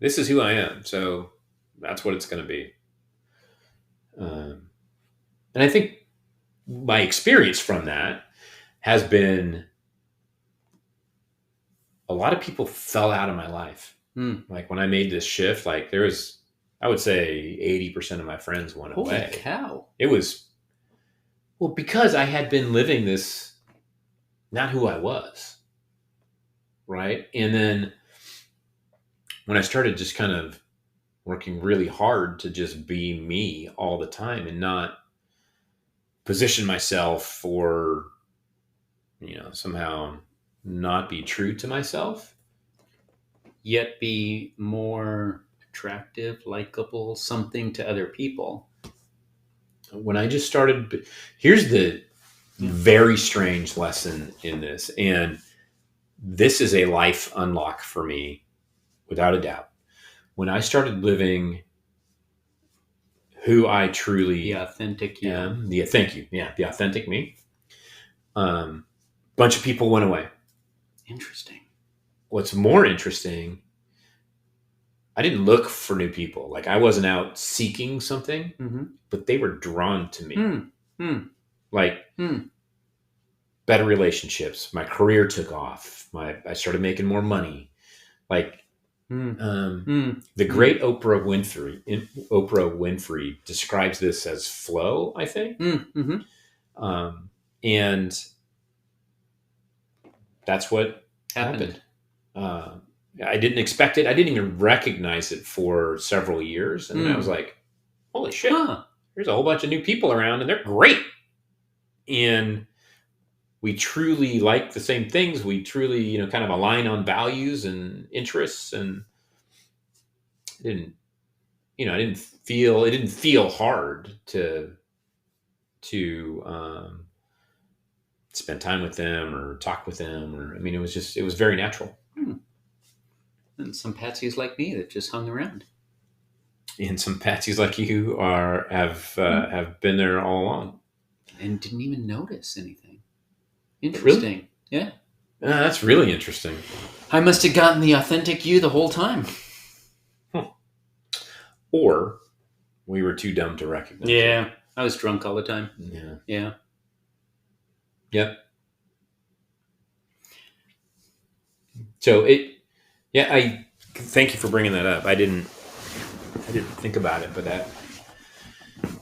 this is who I am. So that's what it's going to be. And I think my experience from that has been a lot of people fell out of my life. Like when I made this shift, like there was, I would say 80% of my friends went away. Holy cow. It was, well, because I had been living this, not who I was. Right. And then when I started just kind of working really hard to just be me all the time and not position myself for, somehow not be true to myself, yet be more attractive, likable, something to other people. When I just started, here's the Yeah. very strange lesson in this, and this is a life unlock for me, without a doubt. When I started living who I truly The authentic you. am, thank you, yeah, the authentic me. Bunch of people went away. Interesting. What's more interesting, I didn't look for new people. Like I wasn't out seeking something, Mm-hmm. but they were drawn to me. Like Mm. better relationships. My career took off. I started making more money. Like the great Oprah Winfrey describes this as flow, I think. And that's what happened. I didn't expect it. I didn't even recognize it for several years. And then I was like, holy shit, there's a whole bunch of new people around and they're great. And we truly like the same things. We truly, kind of align on values and interests. And it didn't feel hard to spend time with them or talk with them. It was very natural. And some patsies like me that just hung around. And some patsies like you have been there all along. And didn't even notice anything. Interesting. Really? Yeah. That's really interesting. I must have gotten the authentic you the whole time. Or we were too dumb to recognize it. I was drunk all the time. Yeah. Yep. So I thank you for bringing that up. I didn't think about it, but it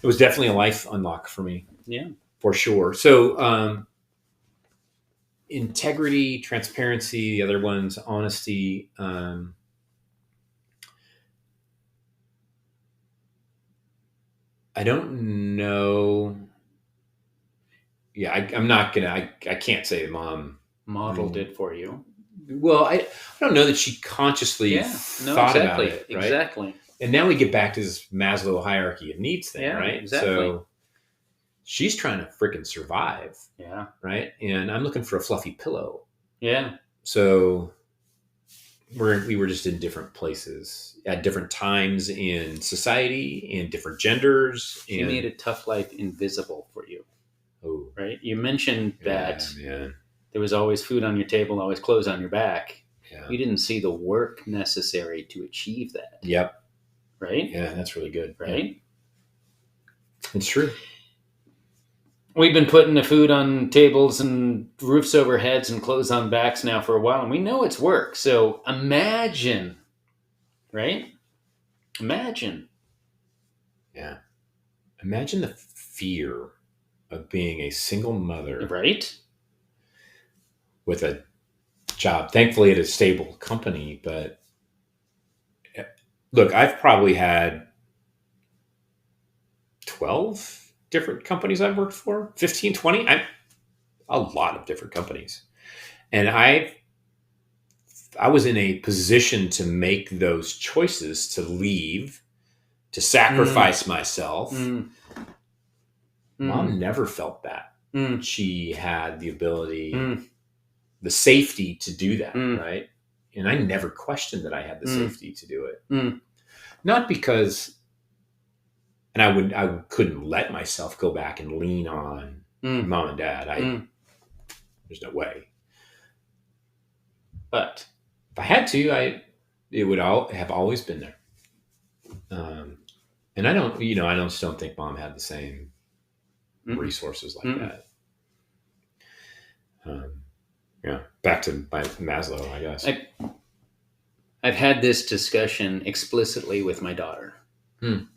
was definitely a life unlock for me. Yeah, for sure. So, integrity, transparency, the other one's honesty. I don't know. Yeah, I'm not gonna. I can't say mom modeled it for you. Well, I don't know that she consciously thought about it. Right? Exactly. And now we get back to this Maslow hierarchy of needs thing, right? Exactly. So she's trying to freaking survive. Yeah. Right. And I'm looking for a fluffy pillow. Yeah. So we were just in different places at different times in society and different genders. She made a tough life invisible for you. Oh, right. You mentioned that there was always food on your table, always clothes on your back. Yeah. You didn't see the work necessary to achieve that. Yep. Right. Yeah, that's really good. Right. Yeah. It's true. We've been putting the food on tables and roofs over heads and clothes on backs now for a while, and we know it's work. So imagine, right? Imagine. Yeah. Imagine the fear of being a single mother. Right. With a job, thankfully at a stable company. But look, I've probably had 12 different companies I've worked for, 15, 20. A lot of different companies. And I was in a position to make those choices, to leave, to sacrifice myself. Mom never felt that. She had the ability, the safety to do that, right? And I never questioned that I had the safety to do it. Not because, and I couldn't let myself go back and lean on mom and dad. There's no way. But if I had to, it would have always been there. And I just don't think mom had the same resources like that. Yeah, back to my Maslow, I guess. I've had this discussion explicitly with my daughter,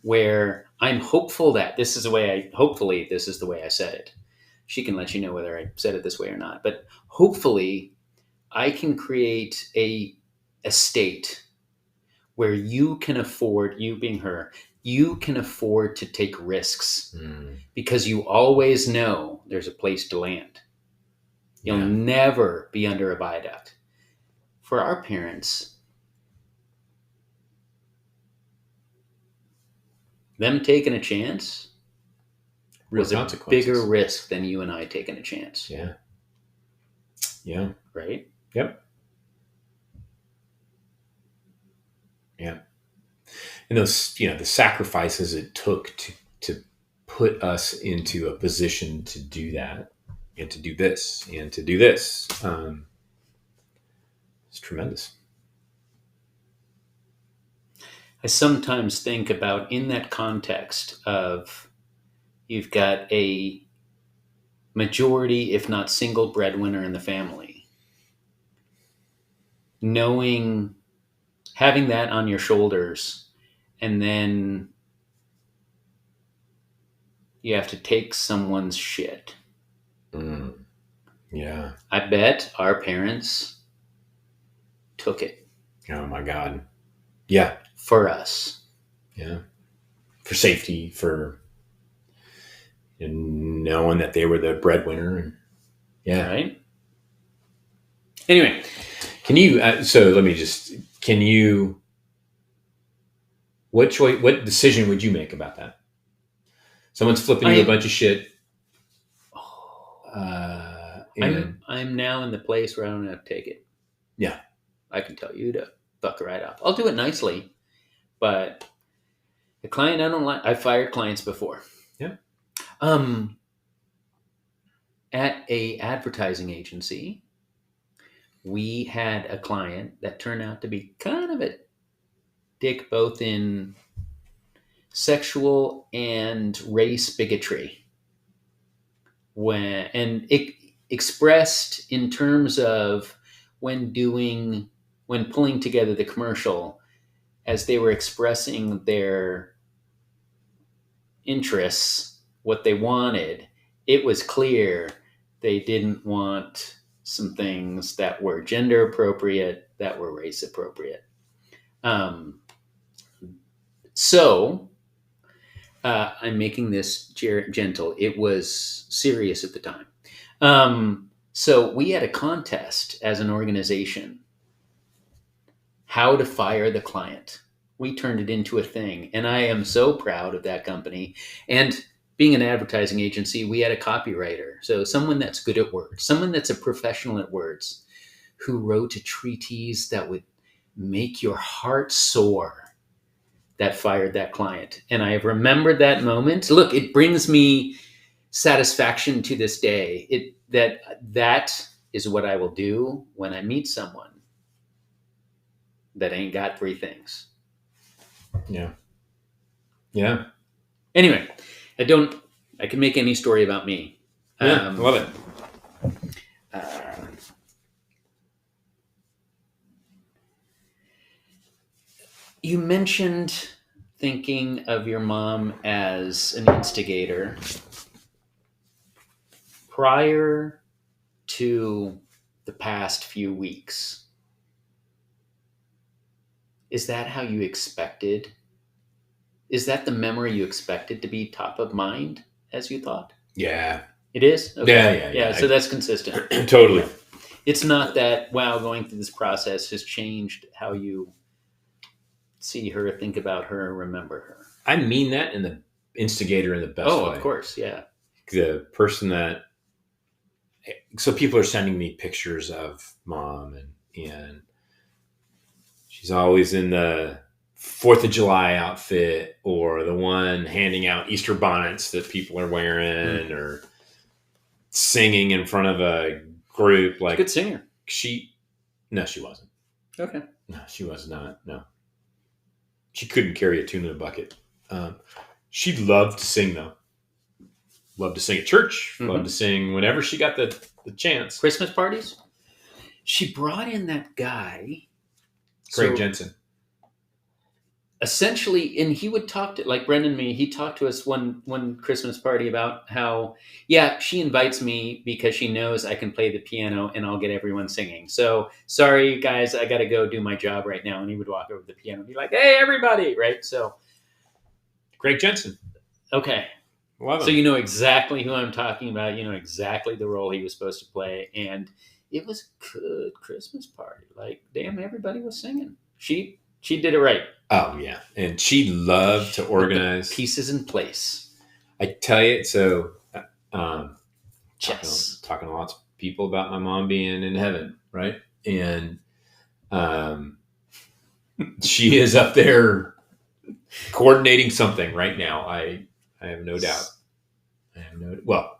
where I'm hopeful that hopefully this is the way I said it. She can let you know whether I said it this way or not. But hopefully I can create a state where you can afford, you being her, you can afford to take risks because you always know there's a place to land. You'll never be under a viaduct. For our parents, them taking a chance Real was a consequences. bigger risk than you and I taking a chance. Yeah. Yeah. Right? Yep. Yeah. And those, the sacrifices it took to put us into a position to do that and to do this and to do this. It's tremendous. I sometimes think about in that context of you've got a majority, if not single breadwinner in the family, knowing, having that on your shoulders, and then you have to take someone's shit. Mm. Yeah. I bet our parents took it Oh my God. Yeah. for us. Yeah. For safety, for knowing that they were the breadwinner. And yeah. Right? Anyway. Can you, what decision would you make about that? Someone's flipping you a bunch of shit. I'm now in the place where I don't have to take it. Yeah. I can tell you to fuck right up. I'll do it nicely, but the client I don't like, I've fired clients before. Yeah. At a advertising agency, we had a client that turned out to be kind of a dick, both in sexual and race bigotry. And it expressed in terms of when pulling together the commercial, as they were expressing their interests, what they wanted, it was clear they didn't want some things that were gender appropriate, that were race appropriate. So I'm making this gentle. It was serious at the time. So we had a contest as an organization, how to fire the client. We turned it into a thing. And I am so proud of that company. And being an advertising agency, we had a copywriter. So someone that's good at words, someone that's a professional at words, who wrote a treatise that would make your heart soar, that fired that client. And I have remembered that moment. Look, it brings me satisfaction to this day. That is what I will do when I meet someone that ain't got three things. Yeah. Yeah. Anyway, I can make any story about me. Yeah, love it. You mentioned thinking of your mom as an instigator. Prior to the past few weeks, is that how you expected? Is that the memory you expected to be top of mind as you thought? Yeah. It is? Okay. Yeah. So that's consistent. Totally. Yeah. It's not that, wow, going through this process has changed how you see her, think about her, remember her. I mean that in the instigator in the best way. Oh, of course, yeah. The person that, so people are sending me pictures of mom, and she's always in the 4th of July outfit, or the one handing out Easter bonnets that people are wearing, or singing in front of a group. Like, good singer. No, she wasn't. Okay. No, she was not. No. She couldn't carry a tune in a bucket. She loved to sing, though. Loved to sing at church. Mm-hmm. Loved to sing whenever she got the chance. Christmas parties? She brought in that guy, Craig Jensen. Essentially, and he would talk to, like Brendan and me, he talked to us one Christmas party about how, yeah, she invites me because she knows I can play the piano and I'll get everyone singing. So, sorry, guys, I got to go do my job right now. And he would walk over to the piano and be like, hey, everybody, right? So, Craig Jensen. Okay. Love him. So you know exactly who I'm talking about. You know exactly the role he was supposed to play. And it was a good Christmas party. Like, damn, everybody was singing. She She did it right. Oh yeah, and she loved to She put the organize. pieces in place. I tell you, so um, Chess. talking to lots of people about my mom being in heaven, right? And um, she is up there coordinating something right now. I have no doubt. I have no well,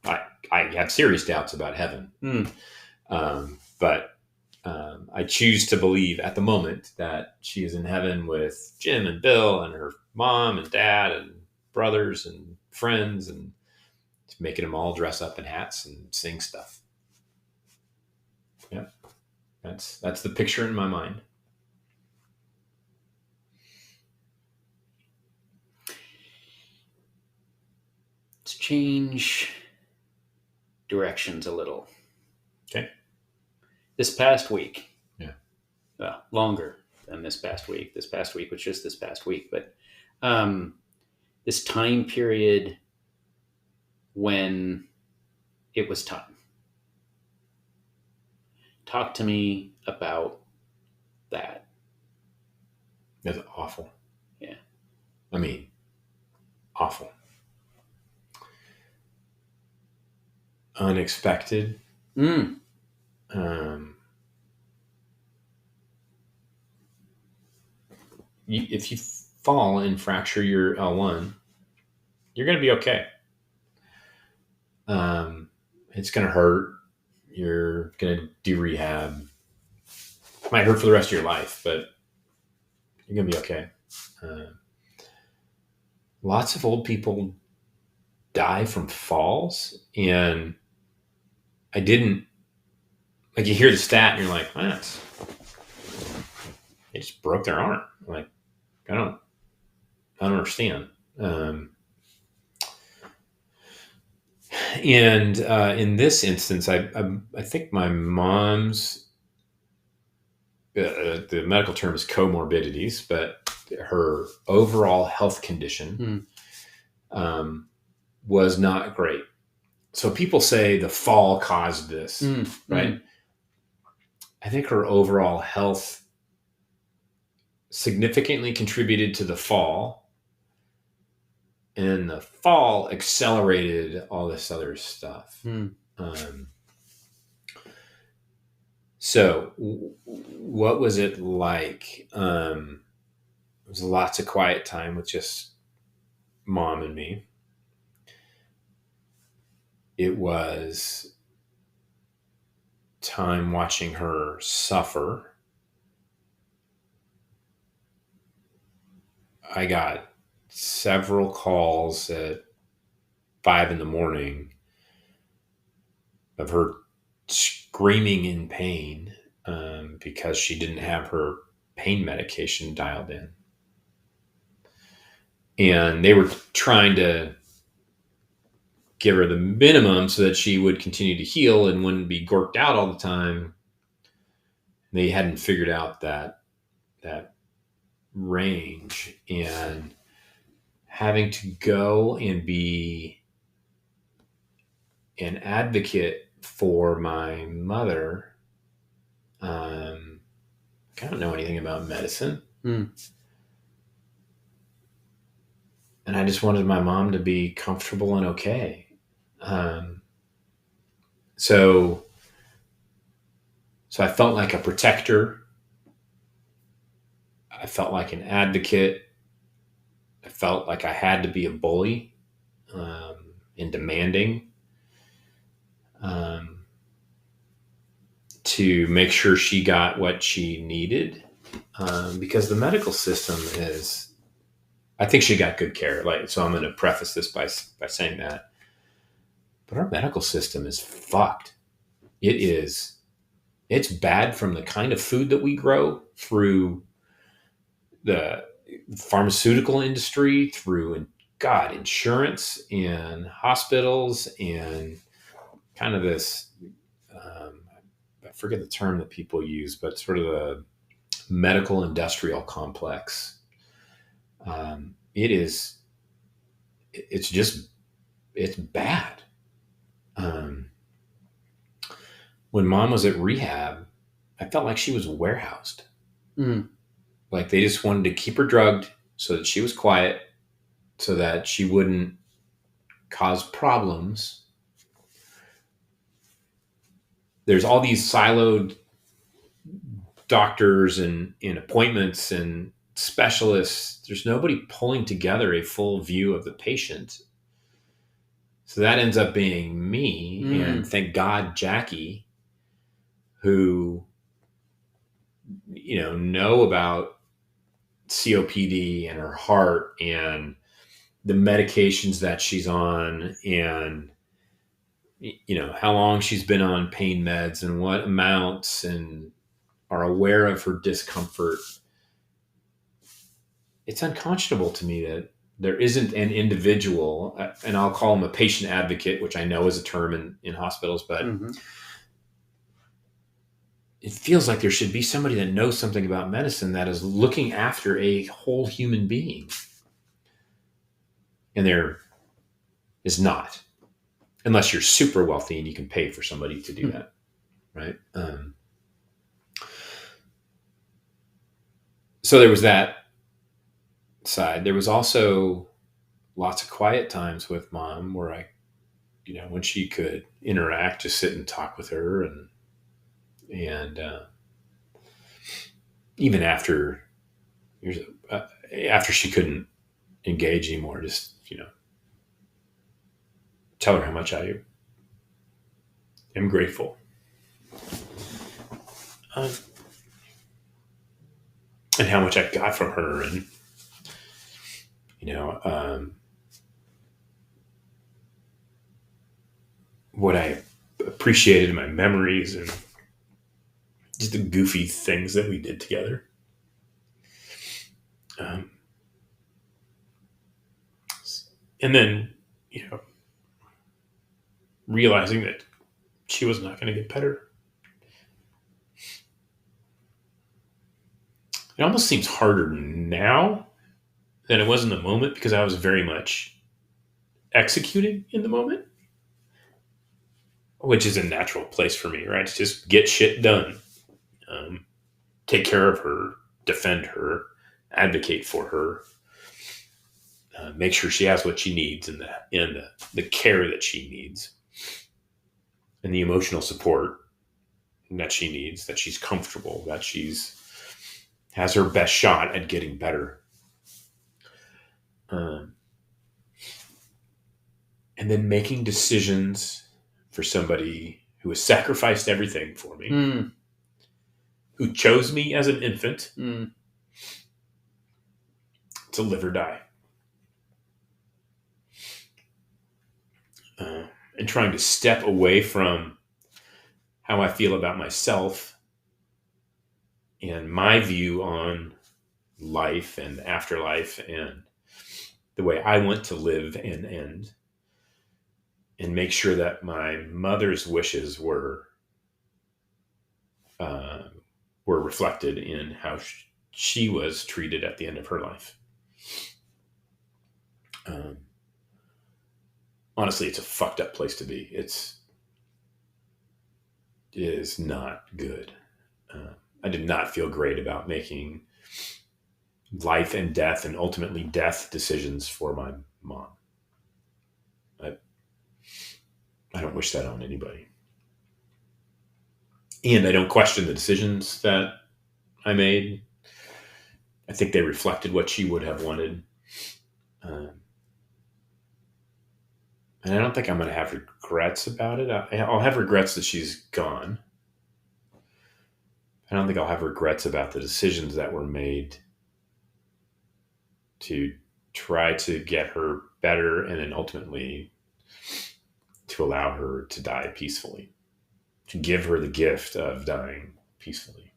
I I have serious doubts about heaven, Mm. but I choose to believe at the moment that she is in heaven with Jim and Bill and her mom and dad and brothers and friends and making them all dress up in hats and sing stuff. Yeah, that's the picture in my mind. Let's change directions a little. Okay. This past week, Yeah. longer than this past week. This past week was just this past week, but this time period when it was time. Talk to me about that. That's awful. Yeah. I mean, awful. Unexpected. Mm. Um, if you fall and fracture your L1, you're going to be okay. It's going to hurt. You're going to do rehab. It might hurt for the rest of your life, but you're going to be okay. Lots of old people die from falls, and I didn't like. You hear the stat, and you're like, "Man, they just broke their arm." Like, I don't understand. And in this instance, I think my mom's the medical term is comorbidities, but her overall health condition was not great. So people say the fall caused this, right? I think her overall health significantly contributed to the fall, and the fall accelerated all this other stuff. So what was it like? It was lots of quiet time with just mom and me. It was time watching her suffer. I got several calls at 5 a.m. of her screaming in pain because she didn't have her pain medication dialed in. And they were trying to give her the minimum so that she would continue to heal and wouldn't be gorked out all the time. They hadn't figured out that range, and having to go and be an advocate for my mother. I don't know anything about medicine. And I just wanted my mom to be comfortable and okay. So I felt like a protector. I felt like an advocate. I felt like I had to be a bully and demanding to make sure she got what she needed because the medical system is, I think she got good care. So I'm going to preface this by saying that. But our medical system is fucked. It's bad from the kind of food that we grow through the pharmaceutical industry, through insurance and hospitals and kind of this, I forget the term that people use, but sort of the medical industrial complex. It's bad. When mom was at rehab, I felt like she was warehoused. Like they just wanted to keep her drugged so that she was quiet, so that she wouldn't cause problems. There's all these siloed doctors and appointments and specialists. There's nobody pulling together a full view of the patient. So that ends up being me, and thank God Jackie, who know about COPD and her heart and the medications that she's on, and how long she's been on pain meds and what amounts, and are aware of her discomfort. It's unconscionable to me that there isn't an individual, and I'll call him a patient advocate, which I know is a term in hospitals, but it feels like there should be somebody that knows something about medicine that is looking after a whole human being. And there is not, unless you're super wealthy and you can pay for somebody to do that. Right. So there was that side. There was also lots of quiet times with mom where I, when she could interact, just sit and talk with her, and even after she couldn't engage anymore, just tell her how much I am grateful. And how much I got from her, and what I appreciated in my memories, and just the goofy things that we did together. And then, realizing that she was not going to get better. It almost seems harder now than it was in the moment, because I was very much executing in the moment, which is a natural place for me, right? To just get shit done, take care of her, defend her, advocate for her, make sure she has what she needs, and the care that she needs, and the emotional support that she needs, that she's comfortable, that she's has her best shot at getting better. And then making decisions for somebody who has sacrificed everything for me, who chose me as an infant to live or die. And trying to step away from how I feel about myself and my view on life and afterlife and the way I want to live and end, and make sure that my mother's wishes were reflected in how she was treated at the end of her life. Honestly, it's a fucked up place to be. It is not good. I did not feel great about making life and death, and ultimately death, decisions for my mom. I don't wish that on anybody. And I don't question the decisions that I made. I think they reflected what she would have wanted. And I don't think I'm going to have regrets about it. I'll have regrets that she's gone. I don't think I'll have regrets about the decisions that were made to try to get her better, and then ultimately to allow her to die peacefully, to give her the gift of dying peacefully.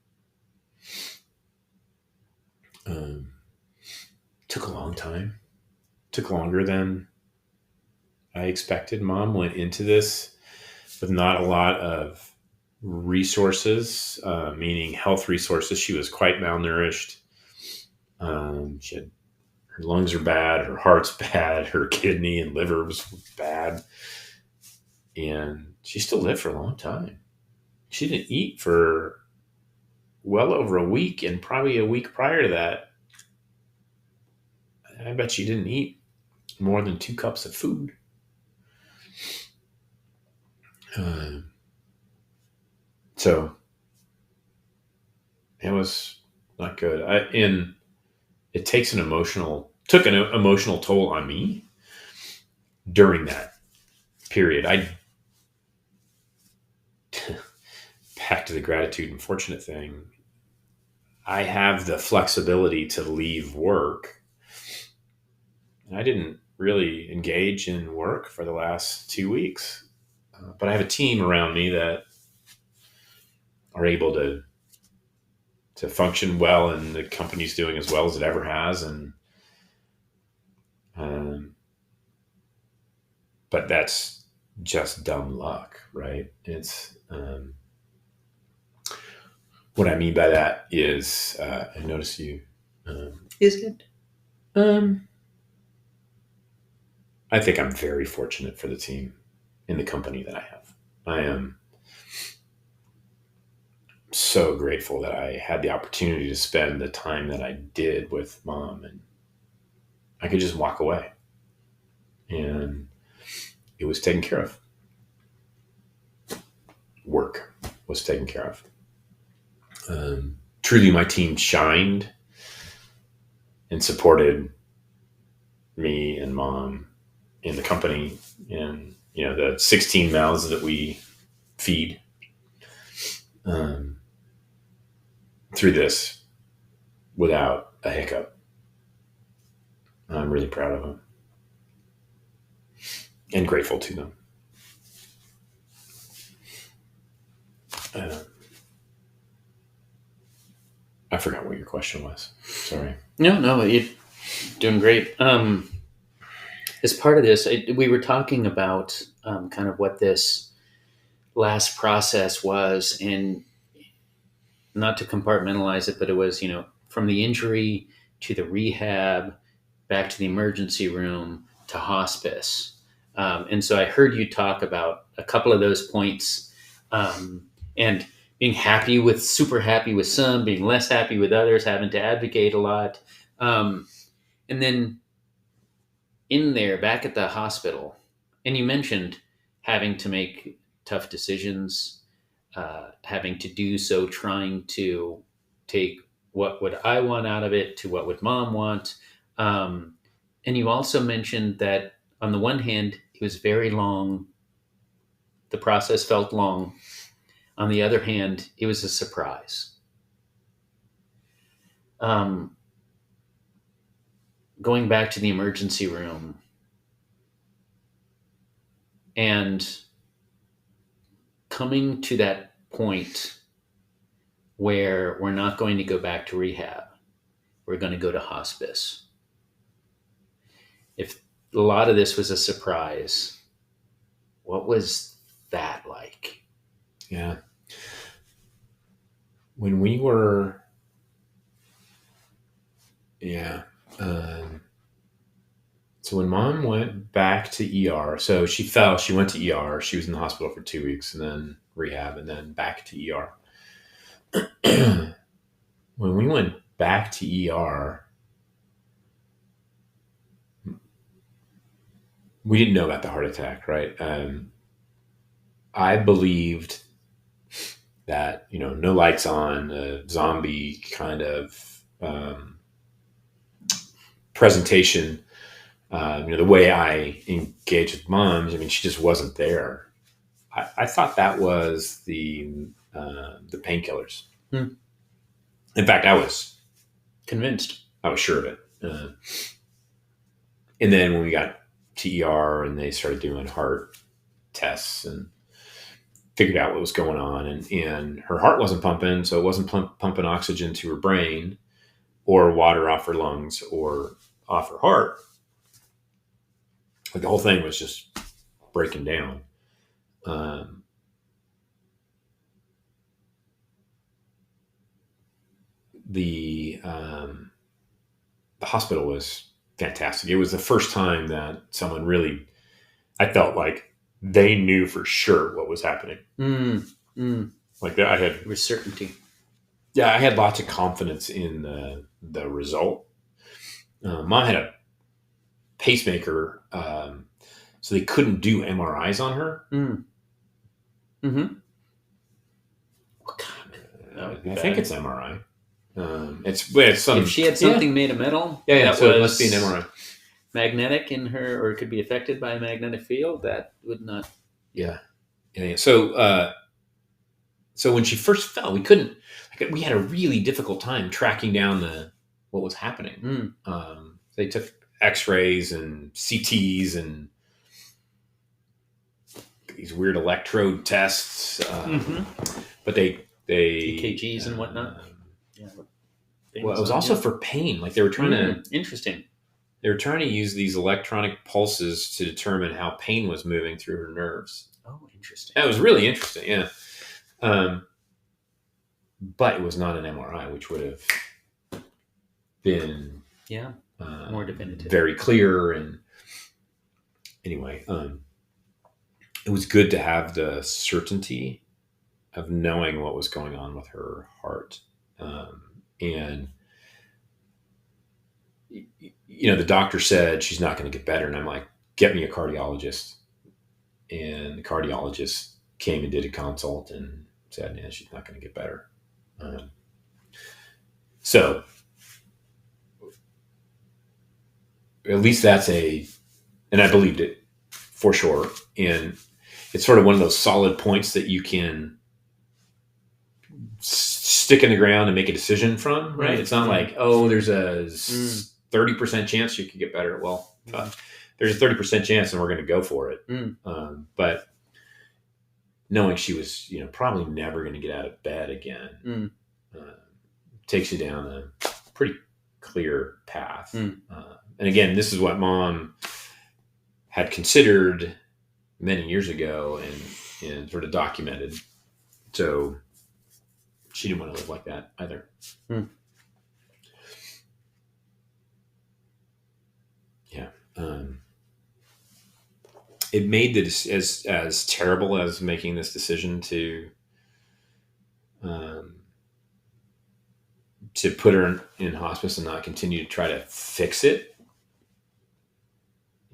Took a long time. Took longer than I expected. Mom went into this with not a lot of resources, meaning health resources. She was quite malnourished. She had, her lungs are bad, her heart's bad, her kidney and liver was bad. And she still lived for a long time. She didn't eat for well over a week, and probably a week prior to that, I bet she didn't eat more than 2 cups of food. Uh, so it was not good. And it took an emotional toll on me during that period. Back to the gratitude and fortunate thing. I have the flexibility to leave work. And I didn't really engage in work for the last 2 weeks. But I have a team around me that are able to function well, and the company's doing as well as it ever has. And um, but that's just dumb luck, right? It's what I mean by that is I notice you. Is it? Um, I think I'm very fortunate for the team in the company that I have. I am so grateful that I had the opportunity to spend the time that I did with mom, and I could just walk away and it was taken care of. Work was taken care of. Truly, my team shined and supported me and mom in the company, and the 16 mouths that we feed um, through this without a hiccup. I'm really proud of them and grateful to them. Uh, I forgot what your question was. Sorry. No, you're doing great. As part of this, we were talking about kind of what this last process was, and not to compartmentalize it, but it was, from the injury to the rehab, back to the emergency room to hospice. And so I heard you talk about a couple of those points, and being super happy with some, being less happy with others, having to advocate a lot. And then in there, back at the hospital, and you mentioned having to make tough decisions, having to do so, trying to take what would I want out of it to what would mom want. And you also mentioned that on the one hand, it was very long. The process felt long. On the other hand, it was a surprise. Um, Going back to the emergency room and coming to that point where we're not going to go back to rehab, we're going to go to hospice. If a lot of this was a surprise, what was that like? Yeah. When we were, yeah. So when mom went back to ER, so she fell, she went to ER, she was in the hospital for 2 weeks, and then rehab, and then back to ER. When we went back to ER, we didn't know about the heart attack, right? I believed that, no lights on, a zombie kind of presentation. The way I engage with moms, I mean, she just wasn't there. I thought that was the painkillers. Hmm. In fact, Convinced. I was sure of it. And then when we got to ER and they started doing heart tests and figured out what was going on, and her heart wasn't pumping, so it wasn't pumping oxygen to her brain or water off her lungs or off her heart. Like the whole thing was just breaking down. The hospital was fantastic. It was the first time that someone really, I felt like they knew for sure what was happening. Mm. Like that, I had With certainty. Yeah, I had lots of confidence in the result. Mom had a pacemaker, so they couldn't do MRIs on her. Mm. Mm-hmm. God, that would be I bad. think it's MRI. It's some. If she had something made of metal, Yeah. that So it was must be an MRI. magnetic in her, or it could be affected by a magnetic field, that would not. Yeah. So when she first fell, we couldn't. Like, we had a really difficult time tracking down what was happening. They took X-rays and CTs and these weird electrode tests, but they EKGs and whatnot. Yeah. Well, it was also for pain. Like they were trying to. Interesting. They were trying to use these electronic pulses to determine how pain was moving through her nerves. Oh, interesting. That was really interesting. Yeah. But it was not an MRI, which would have been more definitive, very clear. And anyway, it was good to have the certainty of knowing what was going on with her heart. And the doctor said she's not going to get better, and I'm like, get me a cardiologist. And the cardiologist came and did a consult and said, "Yeah, she's not going to get better." So at least and I believed it for sure. And it's sort of one of those solid points that you can stick in the ground and make a decision from, right? It's not like, oh, there's a 30% chance you could get better. Well, there's a 30% chance and we're going to go for it. But knowing she was, probably never going to get out of bed again, takes you down a pretty clear path. And again, this is what Mom had considered many years ago and sort of documented. So she didn't want to live like that either. Yeah. It made this as terrible as making this decision to put her in hospice and not continue to try to fix it.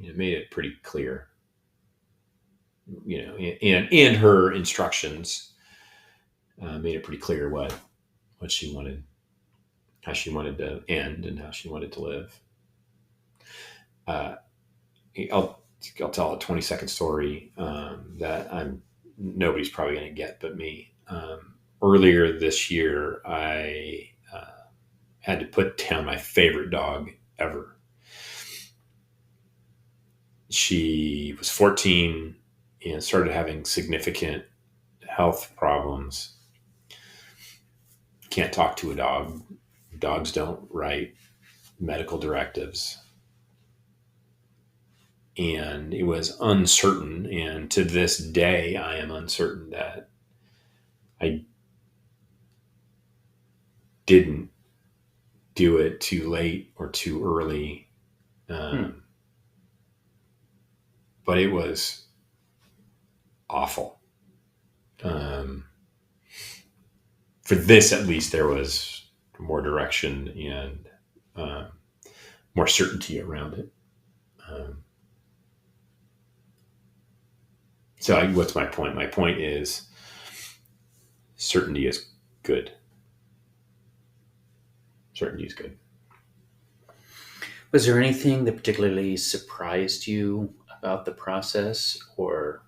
It made it pretty clear, and her instructions made it pretty clear what she wanted, how she wanted to end, and how she wanted to live. I'll tell a 20-second story that nobody's probably going to get but me. Earlier this year, I had to put down my favorite dog ever. She was 14 and started having significant health problems. Can't talk to a dog. Dogs don't write medical directives. And it was uncertain. And to this day, I am uncertain that I didn't do it too late or too early. But it was awful. For this, at least, there was more direction and more certainty around it. So what's my point? My point is certainty is good. Certainty is good. Was there anything that particularly surprised you about the process, or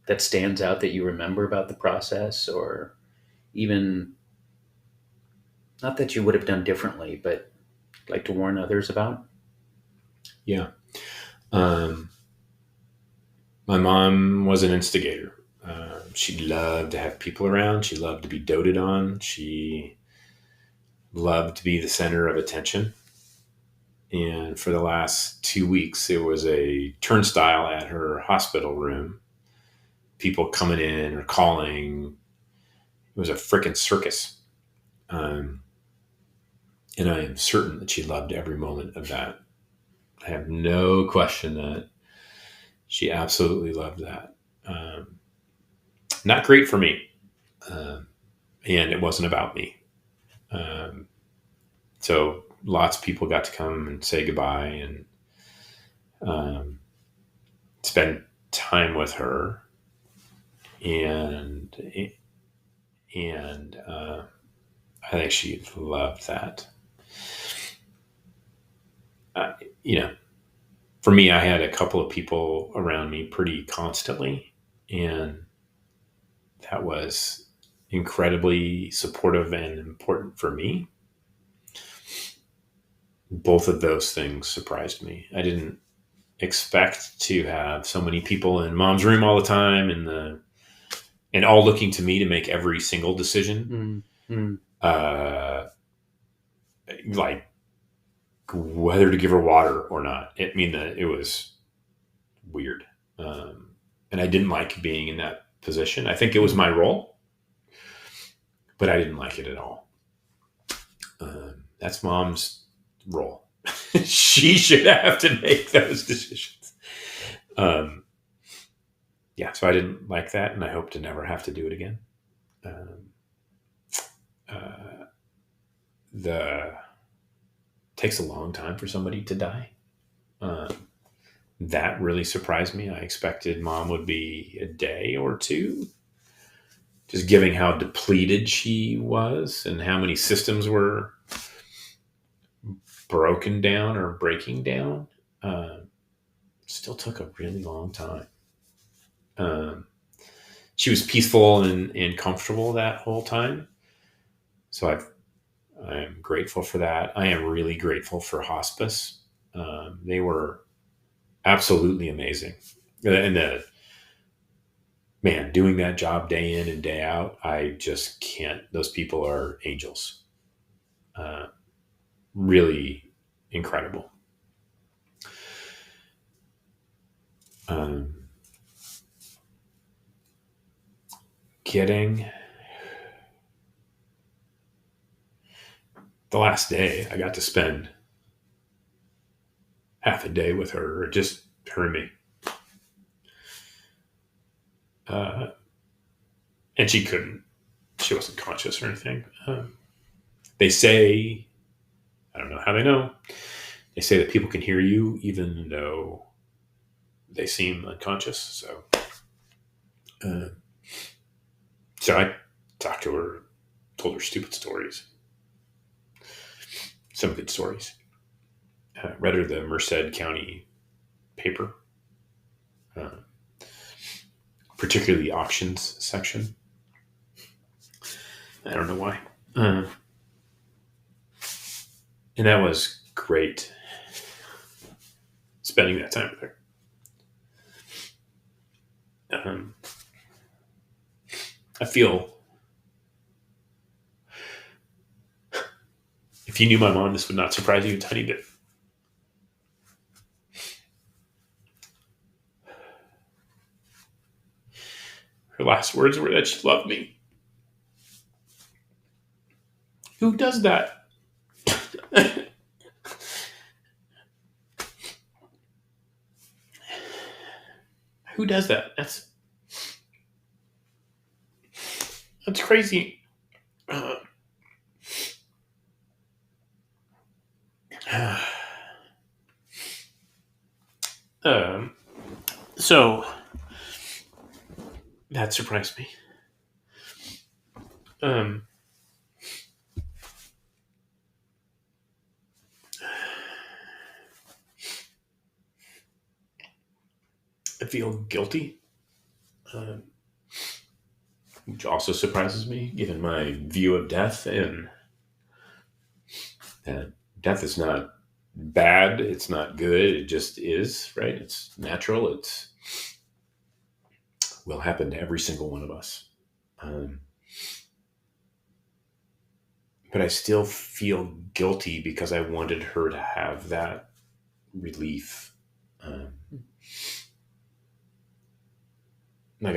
that stands out that you remember about the process, or even not that you would have done differently, but like to warn others about? Yeah. My mom was an instigator. She loved to have people around. She loved to be doted on. She loved to be the center of attention. And for the last 2 weeks, it was a turnstile at her hospital room. People coming in or calling. It was a frickin' circus. And I am certain that she loved every moment of that. I have no question that she absolutely loved that. Not great for me. and it wasn't about me. Um, so lots of people got to come and say goodbye and um, spend time with her, and I think she loved that. Uh, you know, for me, I had a couple of people around me pretty constantly, and that was incredibly supportive and important for me. Both of those things surprised me. I didn't expect to have so many people in mom's room all the time, and all looking to me to make every single decision. Uh, like whether to give her water or not. I mean, it was weird. And I didn't like being in that position. I think it was my role, but I didn't like it at all. That's mom's role. She should have to make those decisions. Um, yeah, so I didn't like that, and I hope to never have to do it again. Um, uh, the takes a long time for somebody to die. Um, that really surprised me. I expected mom would be a day or two, just giving how depleted she was and how many systems were broken down or breaking down. Still took a really long time. Um, she was peaceful and comfortable that whole time. So I'm grateful for that. I am really grateful for hospice. They were absolutely amazing. And man, doing that job day in and day out, I just can't. Those people are angels. Really incredible. Um, getting the last day, I got to spend half a day with her, or just her and me. Uh, and she wasn't conscious or anything. They say, I don't know how they know, they say that people can hear you even though they seem unconscious. Uh, so I talked to her, told her stupid stories, some good stories. Read her the Merced County paper, uh, particularly the auctions section. I don't know why. And that was great spending that time with her. I feel if you knew my mom, this would not surprise you a tiny bit. Her last words were that she loved me. Who does that? Who does that? That's crazy. Uh, um, so that surprised me. Um, I feel guilty, um, which also surprises me, given my view of death, and that death is not bad. It's not good. It just is, right? It's natural. It's will happen to every single one of us. Um, but I still feel guilty because I wanted her to have that relief. Um, like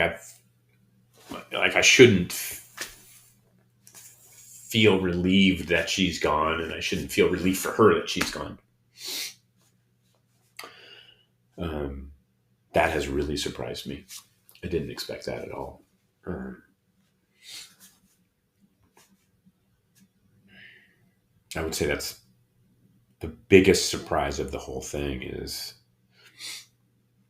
I shouldn't feel relieved that she's gone, and I shouldn't feel relief for her that she's gone. That has really surprised me. I didn't expect that at all. Um, I would say that's the biggest surprise of the whole thing is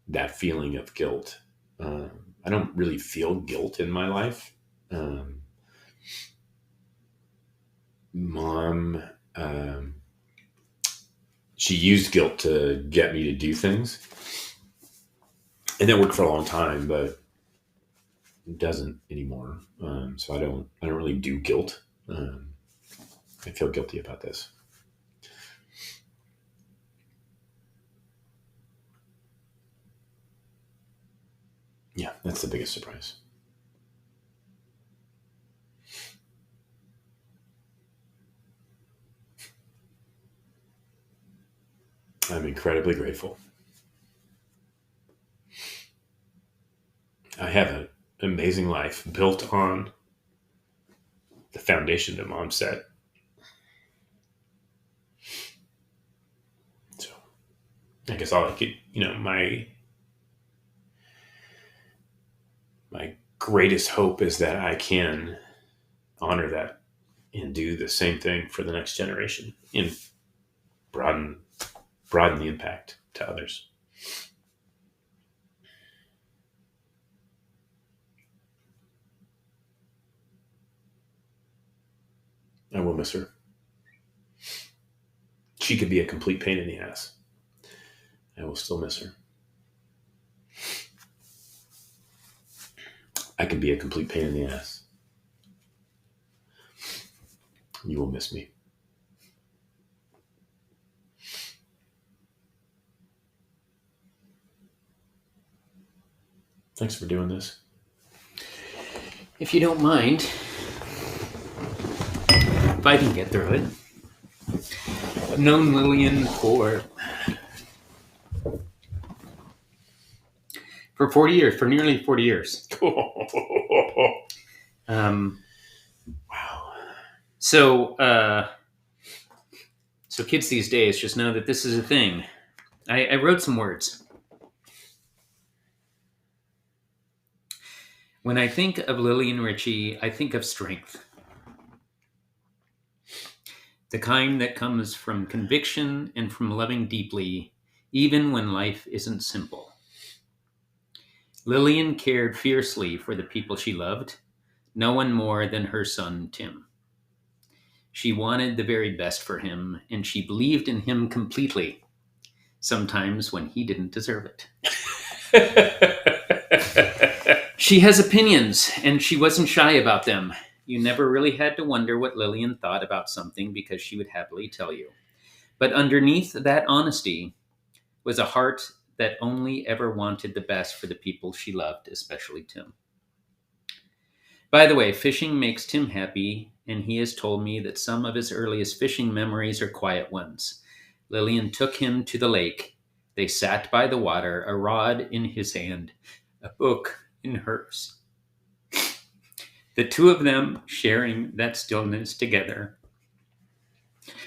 that feeling of guilt. I don't really feel guilt in my life. Um, Mom, she used guilt to get me to do things, and that worked for a long time, but it doesn't anymore. So I don't really do guilt. I feel guilty about this. Yeah, that's the biggest surprise. I'm incredibly grateful. I have an amazing life built on the foundation that Mom set. So I guess all I could, my greatest hope is that I can honor that and do the same thing for the next generation and broaden the impact to others. I will miss her. She could be a complete pain in the ass. I will still miss her. I can be a complete pain in the ass. You will miss me. Thanks for doing this. If you don't mind, if I can get through it. I've known Lillian for 40 years, for nearly 40 years. Wow. So kids these days just know that this is a thing. I wrote some words. When I think of Lillian Ritchie, I think of strength. The kind that comes from conviction and from loving deeply, even when life isn't simple. Lillian cared fiercely for the people she loved, no one more than her son, Tim. She wanted the very best for him, and she believed in him completely, sometimes when he didn't deserve it. She has opinions, and she wasn't shy about them. You never really had to wonder what Lillian thought about something because she would happily tell you. But underneath that honesty was a heart that only ever wanted the best for the people she loved, especially Tim. By the way, fishing makes Tim happy, and he has told me that some of his earliest fishing memories are quiet ones. Lillian took him to the lake. They sat by the water, a rod in his hand, a book in hers. The two of them sharing that stillness together.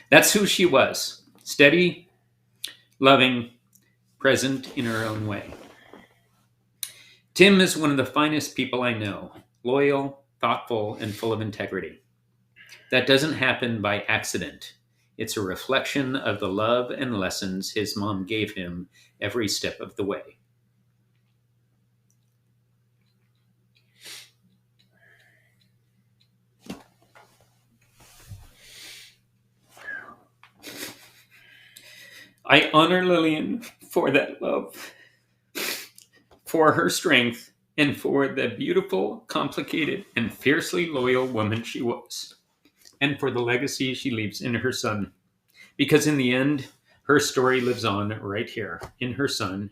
That's who she was. Steady, loving, present in her own way. Tim is one of the finest people I know. Loyal, thoughtful, and full of integrity. That doesn't happen by accident. It's a reflection of the love and lessons his mom gave him every step of the way. I honor Lillian for that love, for her strength, and for the beautiful, complicated, and fiercely loyal woman she was, and for the legacy she leaves in her son. Because in the end, her story lives on right here, in her son,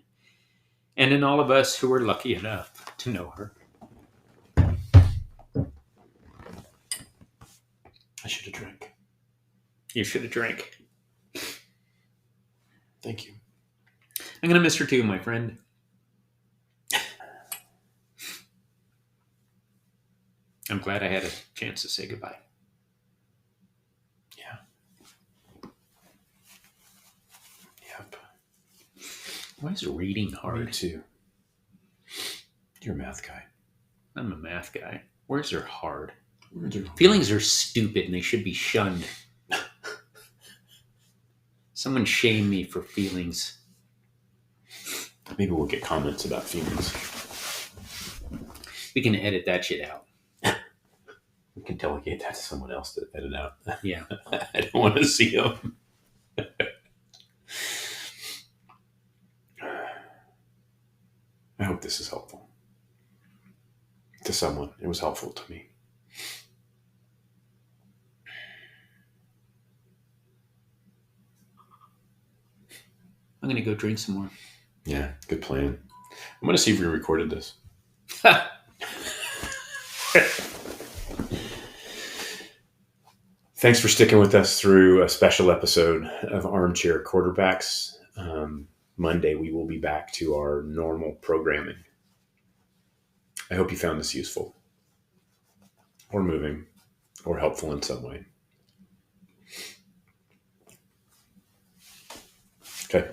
and in all of us who were lucky enough to know her. I should have drank. You should have drank. Thank you. I'm going to miss her too, my friend. I'm glad I had a chance to say goodbye. Yeah. Yep. Why is reading Me hard? too. You're a math guy. I'm a math guy. Words are hard. Words are hard. Feelings are stupid and they should be shunned. Someone shame me for feelings. Maybe we'll get comments about feelings. We can edit that shit out. We can delegate that to someone else to edit out. Yeah. I don't want to see them. I hope this is helpful to someone. It was helpful to me. I'm going to go drink some more. Yeah, good plan. I'm going to see if we recorded this. Thanks for sticking with us through a special episode of Armchair Quarterbacks. Monday, we will be back to our normal programming. I hope you found this useful or moving or helpful in some way. Okay.